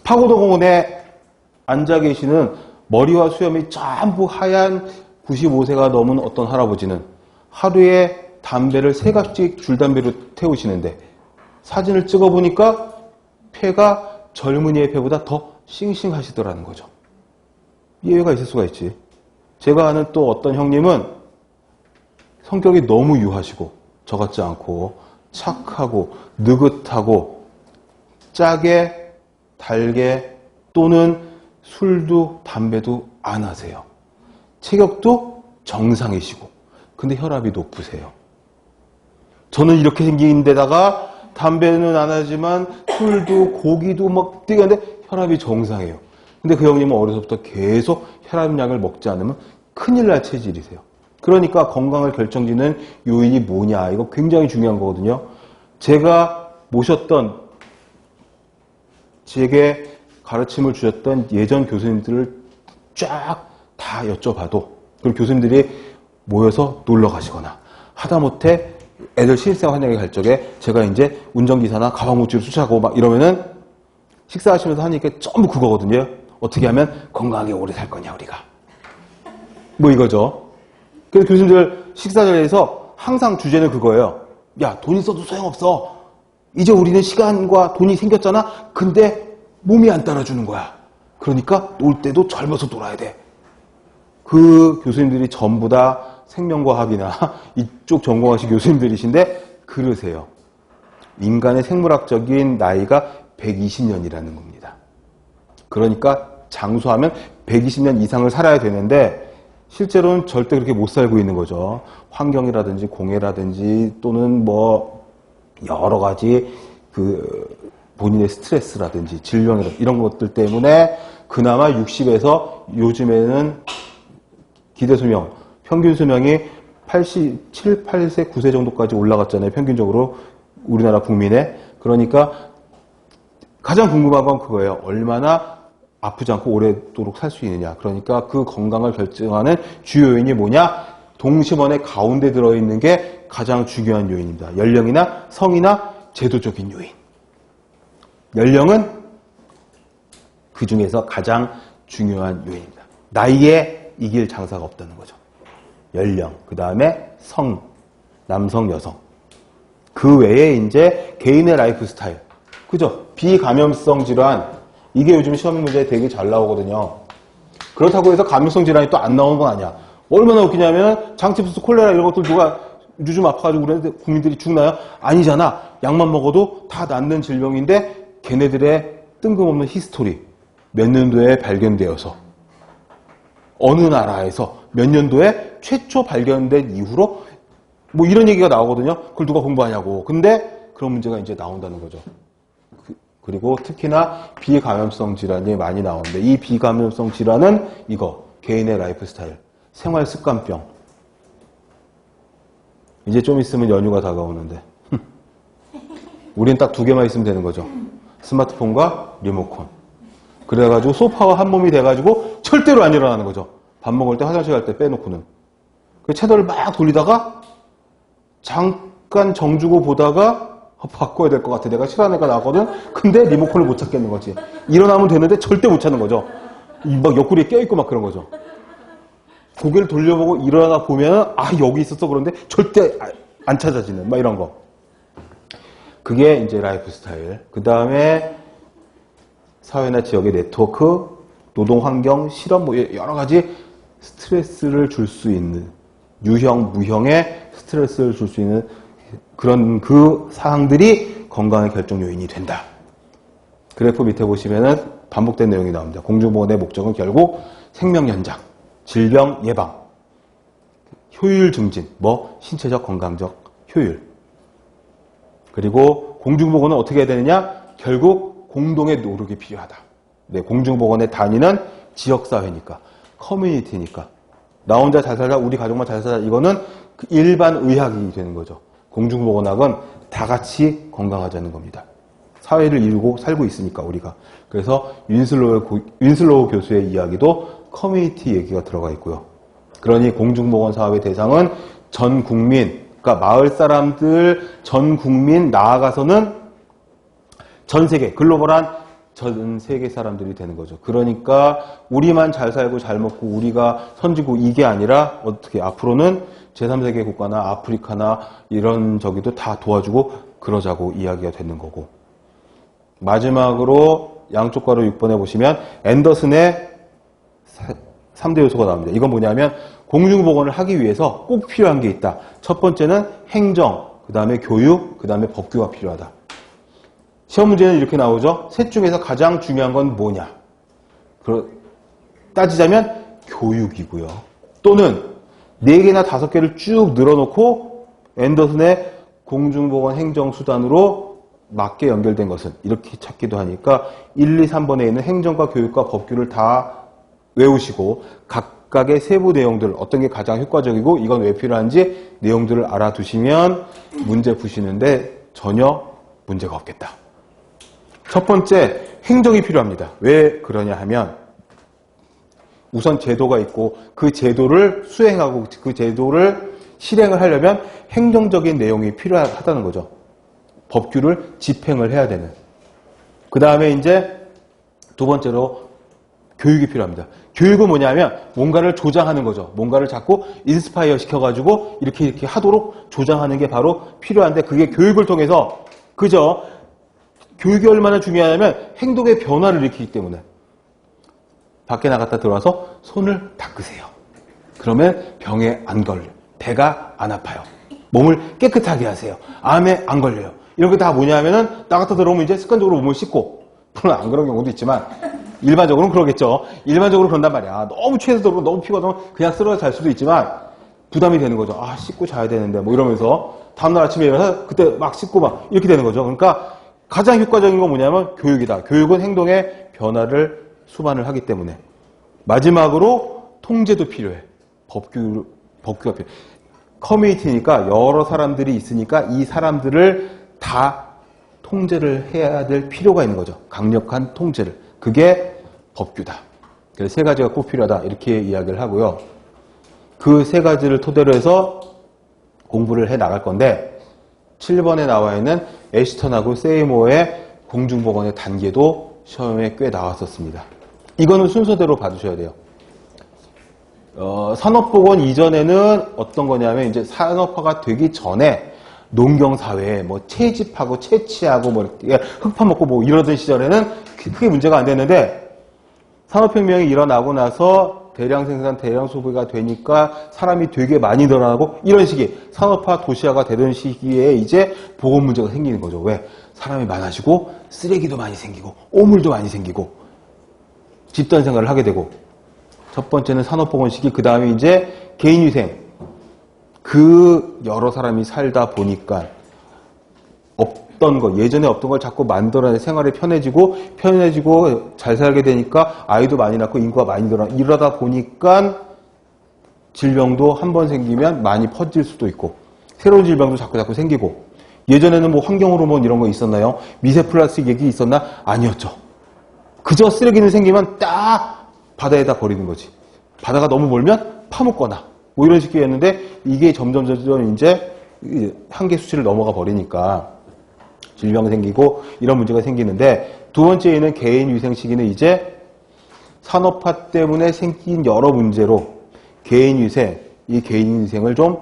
파고도공원에 앉아 계시는 머리와 수염이 전부 하얀 95세가 넘은 어떤 할아버지는 하루에 담배를 3갑씩 줄담배로 태우시는데, 사진을 찍어보니까 폐가 젊은이의 폐보다 더 싱싱하시더라는 거죠. 예외가 있을 수가 있지. 제가 아는 또 어떤 형님은 성격이 너무 유하시고 저 같지 않고 착하고 느긋하고 짜게 달게 또는 술도 담배도 안 하세요. 체격도 정상이시고 근데 혈압이 높으세요. 저는 이렇게 생긴 데다가 담배는 안 하지만 술도 고기도 막 되게 하는데 혈압이 정상이에요. 근데 그 형님은 어려서부터 계속 혈압약을 먹지 않으면 큰일 날 체질이세요. 그러니까 건강을 결정짓는 요인이 뭐냐, 이거 굉장히 중요한 거거든요. 제가 모셨던, 제게 가르침을 주셨던 예전 교수님들을 쫙 다 여쭤봐도 그 교수님들이 모여서 놀러 가시거나 하다못해 애들 신입생 환영회 갈 적에 제가 이제 운전기사나 가방모찌를 수차고 막 이러면은 식사하시면서 하니까 전부 그거거든요. 어떻게 하면 건강하게 오래 살 거냐 우리가. 뭐 이거죠. 그래서 교수님들 식사 자리에서 항상 주제는 그거예요. 야, 돈 있어도 소용없어. 이제 우리는 시간과 돈이 생겼잖아. 근데 몸이 안 따라주는 거야. 그러니까 놀 때도 젊어서 놀아야 돼. 그 교수님들이 전부 다 생명과학이나 이쪽 전공하신 교수님들이신데 그러세요. 인간의 생물학적인 나이가 120년이라는 겁니다. 그러니까 장수하면 120년 이상을 살아야 되는데 실제로는 절대 그렇게 못 살고 있는 거죠. 환경이라든지 공해라든지 또는 뭐 여러 가지 그 본인의 스트레스라든지 질병이라든지 이런 것들 때문에 그나마 60에서 요즘에는 기대수명, 평균 수명이 87, 8세, 9세 정도까지 올라갔잖아요. 평균적으로 우리나라 국민의. 그러니까 가장 궁금한 건 그거예요. 얼마나 아프지 않고 오래도록 살 수 있느냐. 그러니까 그 건강을 결정하는 주요 요인이 뭐냐? 동심원의 가운데 들어있는 게 가장 중요한 요인입니다. 연령이나 성이나 제도적인 요인. 연령은 그 중에서 가장 중요한 요인입니다. 나이에 이길 장사가 없다는 거죠. 연령, 그 다음에 성, 남성, 여성. 그 외에 이제 개인의 라이프 스타일. 그죠? 비감염성 질환. 이게 요즘 시험 문제에 되게 잘 나오거든요. 그렇다고 해서 감염성 질환이 또 안 나오는 건 아니야. 얼마나 웃기냐면 장치부스 콜레라 이런 것들 누가 요즘 아파가지고 그러는데 국민들이 죽나요? 아니잖아. 약만 먹어도 다 낫는 질병인데 걔네들의 뜬금없는 히스토리. 몇 년도에 발견되어서 어느 나라에서 몇 년도에 최초 발견된 이후로 뭐 이런 얘기가 나오거든요. 그걸 누가 공부하냐고. 근데 그런 문제가 이제 나온다는 거죠. 그리고 특히나 비감염성 질환이 많이 나오는데 이 비감염성 질환은 이거 개인의 라이프 스타일, 생활 습관병. 이제 좀 있으면 연휴가 다가오는데 우린 딱 2개만 있으면 되는 거죠. 스마트폰과 리모컨. 그래가지고 소파와 한 몸이 돼가지고 절대로 안 일어나는 거죠. 밥 먹을 때 화장실 갈 때 빼놓고는. 그 채널을 막 돌리다가 잠깐 정주고 보다가 바꿔야 될 것 같아. 내가 싫어하는 애가 나왔거든? 근데 리모컨을 못 찾겠는 거지. 일어나면 되는데 절대 못 찾는 거죠. 막 옆구리에 껴있고 막 그런 거죠. 고개를 돌려보고 일어나 보면, 아, 여기 있었어. 그런데 절대 안 찾아지는, 막 이런 거. 그게 이제 라이프 스타일. 그 다음에 사회나 지역의 네트워크, 노동 환경, 실험, 뭐 여러 가지 스트레스를 줄 수 있는, 유형, 무형의 스트레스를 줄 수 있는 그런 그 사항들이 건강의 결정 요인이 된다. 그래프 밑에 보시면은 반복된 내용이 나옵니다. 공중보건의 목적은 결국 생명 연장, 질병 예방, 효율 증진, 뭐 신체적 건강적 효율. 그리고 공중보건은 어떻게 해야 되느냐? 결국 공동의 노력이 필요하다. 네, 공중보건의 단위는 지역사회니까, 커뮤니티니까. 나 혼자 잘 살자, 우리 가족만 잘 살자. 이거는 일반 의학이 되는 거죠. 공중보건학은 다 같이 건강하자는 겁니다. 사회를 이루고 살고 있으니까 우리가. 그래서 윈슬로우 교수의 이야기도 커뮤니티 얘기가 들어가 있고요. 그러니 공중보건 사업의 대상은 전 국민, 그러니까 마을 사람들, 전 국민, 나아가서는 전 세계, 글로벌한 전 세계 사람들이 되는 거죠. 그러니까 우리만 잘 살고 잘 먹고 우리가 선지고 이게 아니라 어떻게 앞으로는 제3세계 국가나 아프리카나 이런 저기도 다 도와주고 그러자고 이야기가 되는 거고. 마지막으로 양쪽 괄호 6번에 보시면 앤더슨의 3대 요소가 나옵니다. 이건 뭐냐면 공중보건을 하기 위해서 꼭 필요한 게 있다. 첫 번째는 행정, 그 다음에 교육, 그 다음에 법규가 필요하다. 시험 문제는 이렇게 나오죠. 셋 중에서 가장 중요한 건 뭐냐? 따지자면 교육이고요. 또는 4개나 5개를 쭉 늘어놓고 앤더슨의 공중보건 행정수단으로 맞게 연결된 것은 이렇게 찾기도 하니까 1, 2, 3번에 있는 행정과 교육과 법규를 다 외우시고 각각의 세부 내용들 어떤 게 가장 효과적이고 이건 왜 필요한지 내용들을 알아두시면 문제 푸시는데 전혀 문제가 없겠다. 첫 번째, 행정이 필요합니다. 왜 그러냐 하면 우선 제도가 있고 그 제도를 수행하고 그 제도를 실행을 하려면 행정적인 내용이 필요하다는 거죠. 법규를 집행을 해야 되는. 그 다음에 이제 두 번째로 교육이 필요합니다. 교육은 뭐냐면 뭔가를 조장하는 거죠. 뭔가를 자꾸 인스파이어 시켜가지고 이렇게 하도록 조장하는 게 바로 필요한데 그게 교육을 통해서 그죠? 교육이 얼마나 중요하냐면 행동의 변화를 일으키기 때문에 밖에 나갔다 들어와서 손을 닦으세요. 그러면 병에 안 걸려요. 배가 안 아파요. 몸을 깨끗하게 하세요. 암에 안 걸려요. 이런 게 다 뭐냐면은 나갔다 들어오면 이제 습관적으로 몸을 씻고 물론 안 그런 경우도 있지만 일반적으로는 그러겠죠. 일반적으로 그런단 말이야. 너무 취해서 들어오고 너무 피곤하면 그냥 쓰러져 잘 수도 있지만 부담이 되는 거죠. 아 씻고 자야 되는데 뭐 이러면서 다음날 아침에 일어나서 그때 막 씻고 막 이렇게 되는 거죠. 그러니까 가장 효과적인 건 뭐냐면 교육이다. 교육은 행동의 변화를 수반을 하기 때문에. 마지막으로 통제도 필요해. 법규가 필요해. 커뮤니티니까 여러 사람들이 있으니까 이 사람들을 다 통제를 해야 될 필요가 있는 거죠. 강력한 통제를. 그게 법규다. 그래서 세 가지가 꼭 필요하다. 이렇게 이야기를 하고요. 그 세 가지를 토대로 해서 공부를 해 나갈 건데 7번에 나와 있는 애시턴하고 세이모어의 공중보건의 단계도 시험에 꽤 나왔었습니다. 이거는 순서대로 봐주셔야 돼요. 산업보건 이전에는 어떤 거냐면 이제 산업화가 되기 전에 농경사회에 뭐 채집하고 채취하고 뭐 이렇게 흙 파먹고 뭐 이러던 시절에는 크게 문제가 안 됐는데 산업혁명이 일어나고 나서 대량 생산, 대량 소비가 되니까 사람이 되게 많이 늘어나고 이런 시기, 산업화 도시화가 되던 시기에 이제 보건 문제가 생기는 거죠. 왜? 사람이 많아지고 쓰레기도 많이 생기고 오물도 많이 생기고 집단 생활을 하게 되고 첫 번째는 산업보건 시기, 그 다음에 이제 개인위생. 그 여러 사람이 살다 보니까 없던 거, 예전에 없던 걸 자꾸 만들어내 생활이 편해지고 잘 살게 되니까 아이도 많이 낳고 인구가 많이 늘어나. 이러다 보니까 질병도 한 번 생기면 많이 퍼질 수도 있고 새로운 질병도 자꾸 생기고 예전에는 뭐 환경호르몬 이런 거 있었나요? 미세 플라스틱 얘기 있었나? 아니었죠. 그저 쓰레기는 생기면 딱 바다에다 버리는 거지. 바다가 너무 멀면 파묻거나 뭐 이런 식이었는데 이게 점점 이제 한계 수치를 넘어가 버리니까 질병 생기고 이런 문제가 생기는데, 두 번째는 개인 위생 시기는 이제 산업화 때문에 생긴 여러 문제로 개인 위생, 이 개인 위생을 좀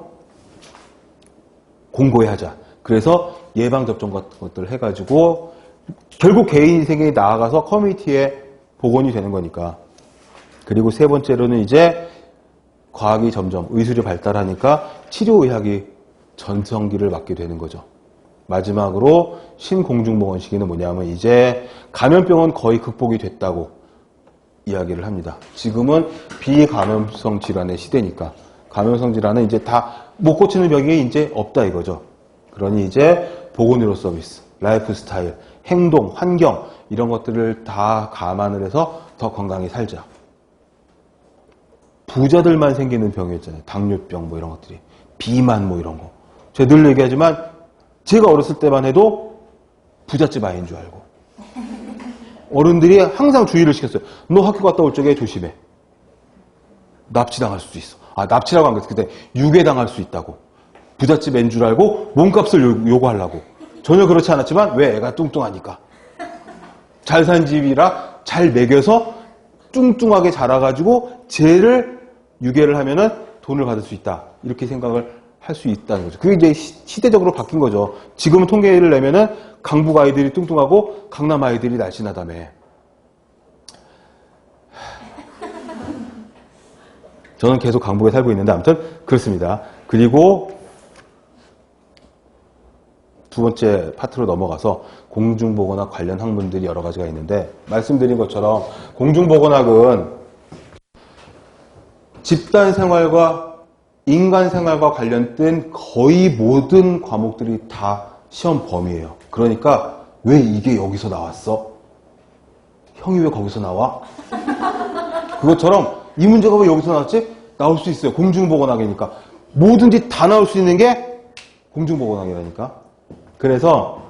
공고히 하자. 그래서 예방접종 같은 것들을 해가지고 결국 개인 위생이 나아가서 커뮤니티에 복원이 되는 거니까. 그리고 세 번째로는 이제 과학이 점점 의술이 발달하니까 치료의학이 전성기를 맞게 되는 거죠. 마지막으로 신공중보건 시기는 뭐냐면 이제 감염병은 거의 극복이 됐다고 이야기를 합니다. 지금은 비감염성 질환의 시대니까 감염성 질환은 이제 다 못 고치는 병이 이제 없다 이거죠. 그러니 이제 보건의료 서비스, 라이프 스타일, 행동, 환경 이런 것들을 다 감안을 해서 더 건강히 살자. 부자들만 생기는 병이었잖아요. 당뇨병 뭐 이런 것들이. 비만 뭐 이런 거. 제가 늘 얘기하지만 제가 어렸을 때만 해도 부잣집 아이인 줄 알고. 어른들이 항상 주의를 시켰어요. 너 학교 갔다 올 적에 조심해. 납치당할 수도 있어. 아, 납치라고 한 거지. 그때 유괴당할 수 있다고. 부잣집 애인 줄 알고 몸값을 요구하려고. 전혀 그렇지 않았지만 왜? 애가 뚱뚱하니까. 잘 산 집이라 잘 먹여서 뚱뚱하게 자라가지고 쟤를 유괴를 하면은 돈을 받을 수 있다. 이렇게 생각을 할 수 있다는 거죠. 그게 이제 시대적으로 바뀐 거죠. 지금은 통계를 내면은 강북 아이들이 뚱뚱하고 강남 아이들이 날씬하다며. 저는 계속 강북에 살고 있는데 아무튼 그렇습니다. 그리고 두 번째 파트로 넘어가서 공중보건학 관련 학문들이 여러 가지가 있는데, 말씀드린 것처럼 공중보건학은 집단생활과 인간생활과 관련된 거의 모든 과목들이 다 시험 범위예요. 그러니까 왜 이게 여기서 나왔어? 형이 왜 거기서 나와? 그것처럼 이 문제가 왜 여기서 나왔지? 나올 수 있어요. 공중보건학이니까. 뭐든지 다 나올 수 있는 게 공중보건학이라니까. 그래서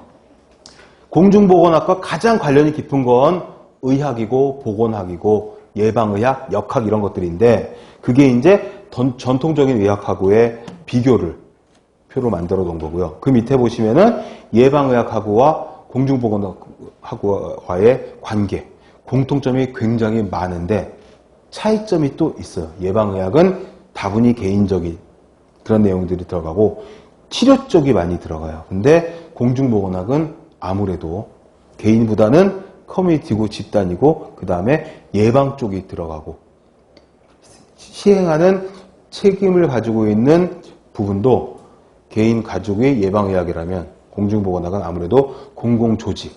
공중보건학과 가장 관련이 깊은 건 의학이고 보건학이고 예방의학, 역학 이런 것들인데, 그게 이제 전통적인 의학하고의 표로 만들어 놓은 거고요. 그 밑에 보시면은 예방의학하고와 공중보건학과의 관계, 공통점이 굉장히 많은데 차이점이 또 있어요. 예방의학은 다분히 개인적인 그런 내용들이 들어가고 치료 쪽이 많이 들어가요. 근데 공중보건학은 아무래도 개인보다는 커뮤니티고 집단이고 그 다음에 예방 쪽이 들어가고 시행하는 책임을 가지고 있는 부분도 개인 가족의 예방의학이라면 공중보건학은 아무래도 공공조직,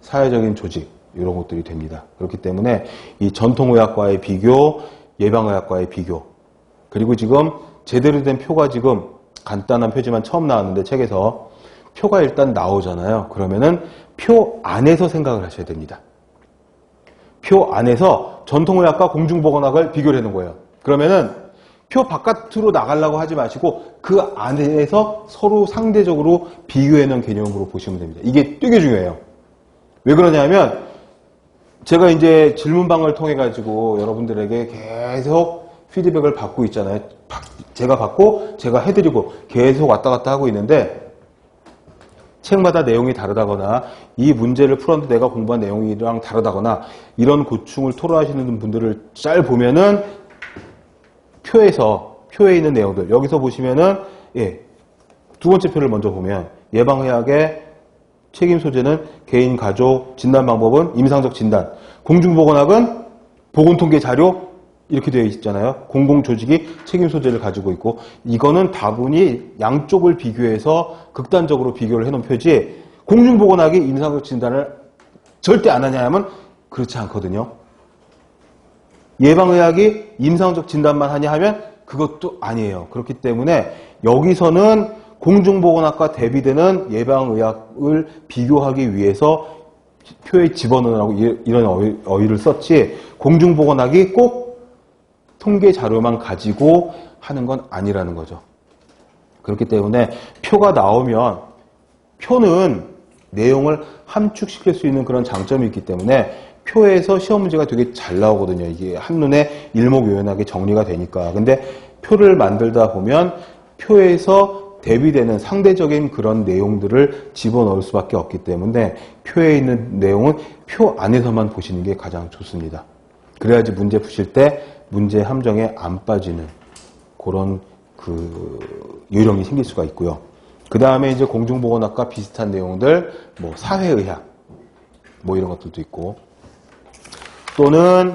사회적인 조직 이런 것들이 됩니다. 그렇기 때문에 이 전통의학과의 비교, 예방의학과의 비교, 그리고 지금 제대로 된 표가 지금 간단한 표지만 처음 나왔는데 책에서 표가 일단 나오잖아요. 그러면은 표 안에서 생각을 하셔야 됩니다. 표 안에서 전통의학과 공중보건학을 비교를 해놓은 거예요. 그러면은 표 바깥으로 나가려고 하지 마시고 그 안에서 서로 상대적으로 비교해놓은 개념으로 보시면 됩니다. 이게 되게 중요해요. 왜 그러냐면 제가 이제 질문방을 통해 가지고 여러분들에게 계속 피드백을 받고 있잖아요. 제가 받고 제가 해드리고 계속 왔다 갔다 하고 있는데 책마다 내용이 다르다거나 이 문제를 풀었는데 내가 공부한 내용이랑 다르다거나 이런 고충을 토로하시는 분들을 잘 보면은 표에 있는 내용들 여기서 보시면은 두 번째 표를 먼저 보면 예방의학의 책임 소재는 개인, 가족, 진단 방법은 임상적 진단, 공중보건학은 보건통계 자료 이렇게 되어 있잖아요. 공공조직이 책임 소재를 가지고 있고 이거는 다분히 양쪽을 비교해서 극단적으로 비교를 해놓은 표지 공중보건학이 임상적 진단을 절대 안 하냐 하면 그렇지 않거든요. 예방의학이 임상적 진단만 하냐 하면 그것도 아니에요. 그렇기 때문에 여기서는 공중보건학과 대비되는 예방의학을 비교하기 위해서 표에 집어넣으라고 이런 어휘를 썼지 공중보건학이 꼭 통계 자료만 가지고 하는 건 아니라는 거죠. 그렇기 때문에 표가 나오면 표는 내용을 함축시킬 수 있는 그런 장점이 있기 때문에 표에서 시험 문제가 되게 잘 나오거든요. 이게 한눈에 일목요연하게 정리가 되니까. 근데 표를 만들다 보면 표에서 대비되는 상대적인 그런 내용들을 집어넣을 수밖에 없기 때문에 표에 있는 내용은 표 안에서만 보시는 게 가장 좋습니다. 그래야지 문제 푸실 때 문제 함정에 안 빠지는 그런 요령이 생길 수가 있고요. 그 다음에 이제 공중보건학과 비슷한 내용들, 뭐 사회의학, 뭐 이런 것들도 있고, 또는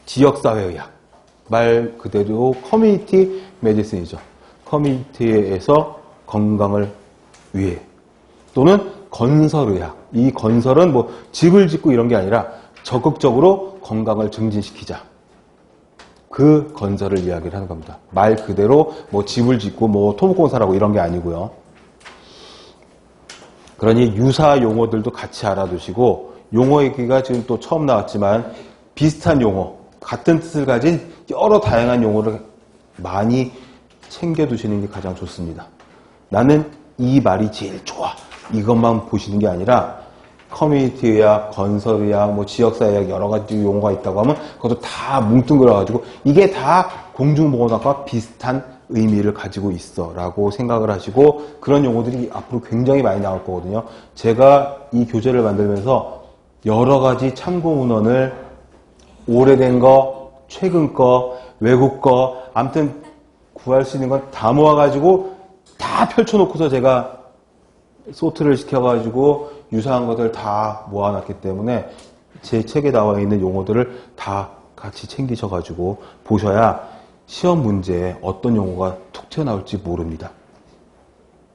지역사회의학, 말 그대로 커뮤니티 메디슨이죠. 커뮤니티에서 건강을 위해, 또는 건설의학. 이 건설은 뭐 집을 짓고 이런 게 아니라 적극적으로 건강을 증진시키자. 그 건설을 이야기를 하는 겁니다. 말 그대로 뭐 집을 짓고 뭐 토목공사라고 이런 게 아니고요. 그러니 유사 용어들도 같이 알아두시고, 용어 얘기가 지금 또 처음 나왔지만 비슷한 용어, 같은 뜻을 가진 여러 다양한 용어를 많이 챙겨두시는 게 가장 좋습니다. 나는 이 말이 제일 좋아. 이것만 보시는 게 아니라 커뮤니티의학, 건설의학, 뭐 지역사회학 여러 가지 용어가 있다고 하면 그것도 다 뭉뚱그려가지고 이게 다 공중보건학과 비슷한 의미를 가지고 있어 라고 생각을 하시고, 그런 용어들이 앞으로 굉장히 많이 나올 거거든요. 제가 이 교재를 만들면서 여러 가지 참고 문헌을 오래된 거, 최근 거, 외국 거, 아무튼 구할 수 있는 건 다 모아가지고 다 펼쳐놓고서 제가 소트를 시켜가지고 유사한 것들 다 모아놨기 때문에 제 책에 나와 있는 용어들을 다 같이 챙기셔가지고 보셔야 시험 문제에 어떤 용어가 툭 튀어나올지 모릅니다.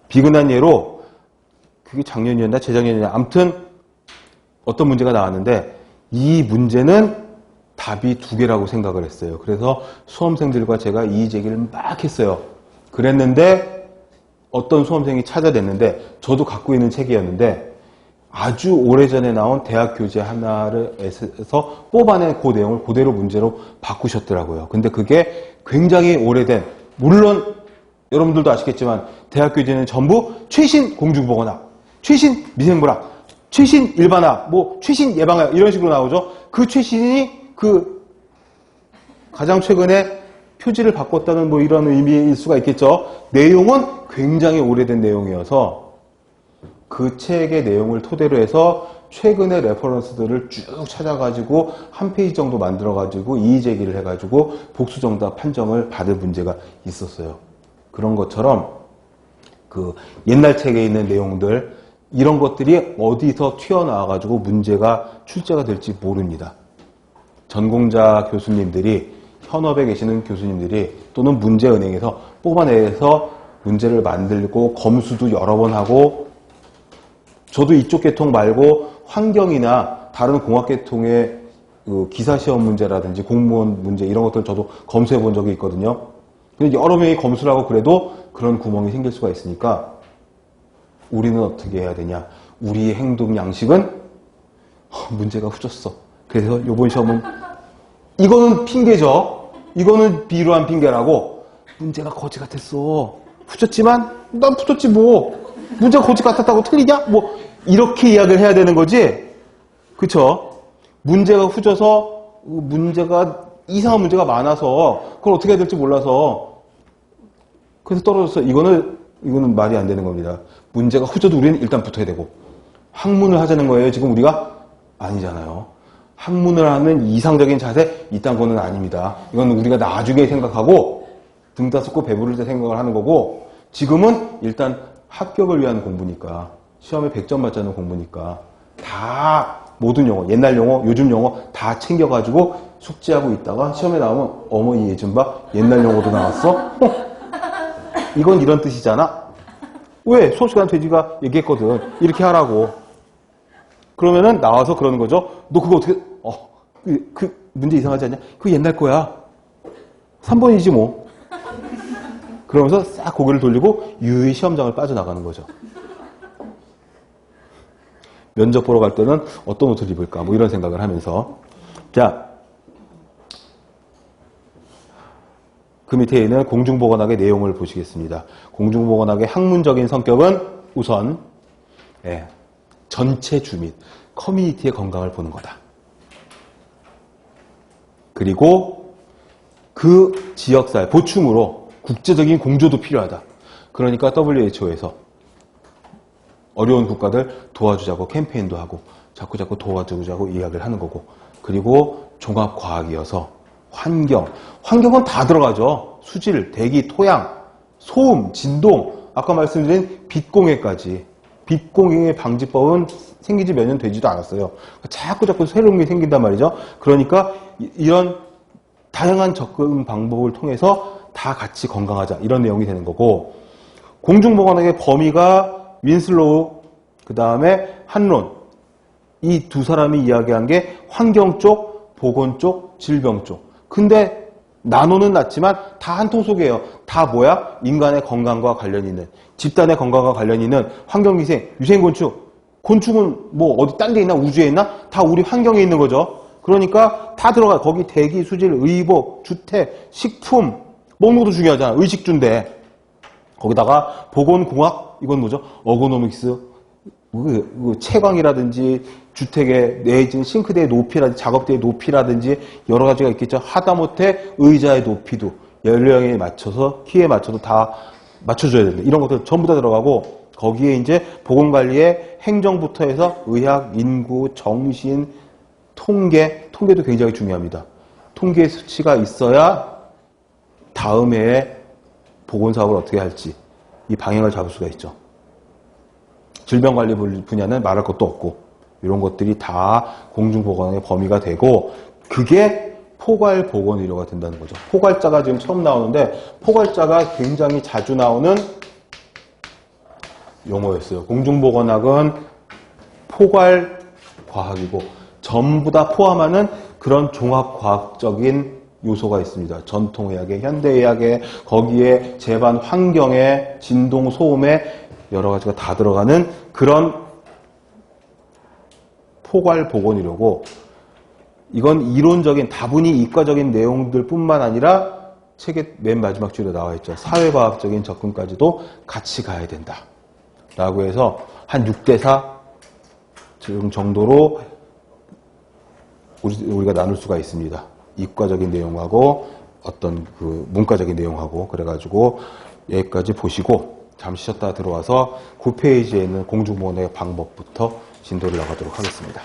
비근한 예로, 그게 작년이었나 재작년이었나 아무튼 어떤 문제가 나왔는데 이 문제는 답이 두 개라고 생각을 했어요. 그래서 수험생들과 제가 이의 제기를 막 했어요. 그랬는데 어떤 수험생이 찾아냈는데 저도 갖고 있는 책이었는데 아주 오래전에 나온 대학 교재 하나를 에서 뽑아낸 그 내용을 그대로 문제로 바꾸셨더라고요. 근데 그게 굉장히 오래된, 물론 여러분들도 아시겠지만 대학 교재는 전부 최신 공중보건학, 최신 미생물학, 최신 일반학, 뭐 최신 예방학 이런 식으로 나오죠. 그 최신이 가장 최근에 표지를 바꿨다는 뭐 이런 의미일 수가 있겠죠. 내용은 굉장히 오래된 내용이어서 그 책의 내용을 토대로 해서 최근의 레퍼런스들을 쭉 찾아가지고 한 페이지 정도 만들어가지고 이의제기를 해가지고 복수정답 판정을 받을 문제가 있었어요. 그런 것처럼 그 옛날 책에 있는 내용들, 이런 것들이 어디서 튀어나와가지고 문제가 출제가 될지 모릅니다. 전공자 교수님들이, 현업에 계시는 교수님들이 또는 문제은행에서 뽑아내서 문제를 만들고 검수도 여러 번 하고, 저도 이쪽 계통 말고 환경이나 다른 공학 계통의 기사시험 문제라든지 공무원 문제 이런 것들 저도 검수해 본 적이 있거든요. 근데 여러 명이 검수를 하고 그래도 그런 구멍이 생길 수가 있으니까 우리는 어떻게 해야 되냐. 우리의 행동 양식은 문제가 후졌어. 그래서 이번 시험은, 이거는 핑계죠. 이거는 비루한 핑계라고, 문제가 거지 같았어. 후졌지만 난 후졌지 뭐. 문제가 거지 같았다고 틀리냐? 뭐 이렇게 이야기를 해야 되는 거지. 그쵸? 문제가 후져서 이상한 문제가 많아서 그걸 어떻게 해야 될지 몰라서 그래서 떨어졌어. 이거는 말이 안 되는 겁니다. 문제가 후져도 우리는 일단 붙어야 되고, 학문을 하자는 거예요. 지금 우리가 아니잖아요. 학문을 하는 이상적인 자세 이딴 거는 아닙니다. 이건 우리가 나중에 생각하고 등 따스고 배부를 때 생각을 하는 거고, 지금은 일단 합격을 위한 공부니까, 시험에 100점 맞자는 공부니까 다 모든 용어, 옛날 용어, 요즘 용어 다 챙겨가지고 숙지하고 있다가 시험에 나오면 어머 이 예좀 봐. 옛날 용어도 나왔어? 이건 이런 뜻이잖아. 왜? 수업 시간 돼지가 얘기했거든. 이렇게 하라고. 그러면은 나와서 그러는 거죠. 너 그거 어떻게, 그 문제 이상하지 않냐? 그거 옛날 거야. 3번이지 뭐. 그러면서 싹 고개를 돌리고 유유히 시험장을 빠져나가는 거죠. 면접 보러 갈 때는 어떤 옷을 입을까? 뭐 이런 생각을 하면서. 자, 그 밑에 있는 공중보건학의 내용을 보시겠습니다. 공중보건학의 학문적인 성격은 우선 전체 주민, 커뮤니티의 건강을 보는 거다. 그리고 그 지역사회, 보충으로 국제적인 공조도 필요하다. 그러니까 WHO에서 어려운 국가들 도와주자고 캠페인도 하고 자꾸 도와주자고 이야기를 하는 거고, 그리고 종합과학이어서 환경은 다 들어가죠. 수질, 대기, 토양, 소음, 진동, 아까 말씀드린 빛공해까지. 빛공해 방지법은 생긴 지 몇 년 되지도 않았어요. 자꾸 새로운 게 생긴단 말이죠. 그러니까 이런 다양한 접근 방법을 통해서 다 같이 건강하자, 이런 내용이 되는 거고, 공중보건학의 범위가 윈슬로우, 그 다음에 한론, 이 두 사람이 이야기한 게 환경 쪽, 보건 쪽, 질병 쪽. 근데 나노는 낮지만 다 한 통 속이에요. 다 뭐야? 인간의 건강과 관련 있는, 집단의 건강과 관련 있는 환경위생, 유생곤충. 곤충은 뭐 어디 딴 데 있나? 우주에 있나? 다 우리 환경에 있는 거죠. 그러니까 다 들어가. 거기 대기, 수질, 의복, 주택, 식품, 먹는 것도 중요하잖아. 의식주인데. 거기다가 보건공학, 이건 뭐죠? 어고노믹스, 채광이라든지 주택의 내진 싱크대의 높이라든지 작업대의 높이라든지 여러 가지가 있겠죠. 하다못해 의자의 높이도 연령에 맞춰서, 키에 맞춰서 다 맞춰줘야 된다. 이런 것들 전부 다 들어가고, 거기에 이제 보건관리의 행정부터 해서 의학, 인구, 정신, 통계도 굉장히 중요합니다. 통계 수치가 있어야 다음 해에 보건사업을 어떻게 할지 이 방향을 잡을 수가 있죠. 질병관리 분야는 말할 것도 없고, 이런 것들이 다 공중보건의 범위가 되고, 그게 포괄보건의료가 된다는 거죠. 포괄자가 지금 처음 나오는데, 포괄자가 굉장히 자주 나오는 용어였어요. 공중보건학은 포괄과학이고 전부 다 포함하는 그런 종합과학적인 요소가 있습니다. 전통의학에, 현대의학에, 거기에 재반 환경에, 진동, 소음에 여러 가지가 다 들어가는 그런 포괄보건의료고, 이건 이론적인, 다분히 이과적인 내용들 뿐만 아니라 책의 맨 마지막 줄에 나와 있죠. 사회과학적인 접근까지도 같이 가야 된다. 라고 해서 한 6대4 정도로 우리가 나눌 수가 있습니다. 이과적인 내용하고 어떤 그 문과적인 내용하고. 그래가지고 여기까지 보시고 잠시 쉬었다 들어와서 9페이지에 있는 공중보건의 방법부터 진도를 나가도록 하겠습니다.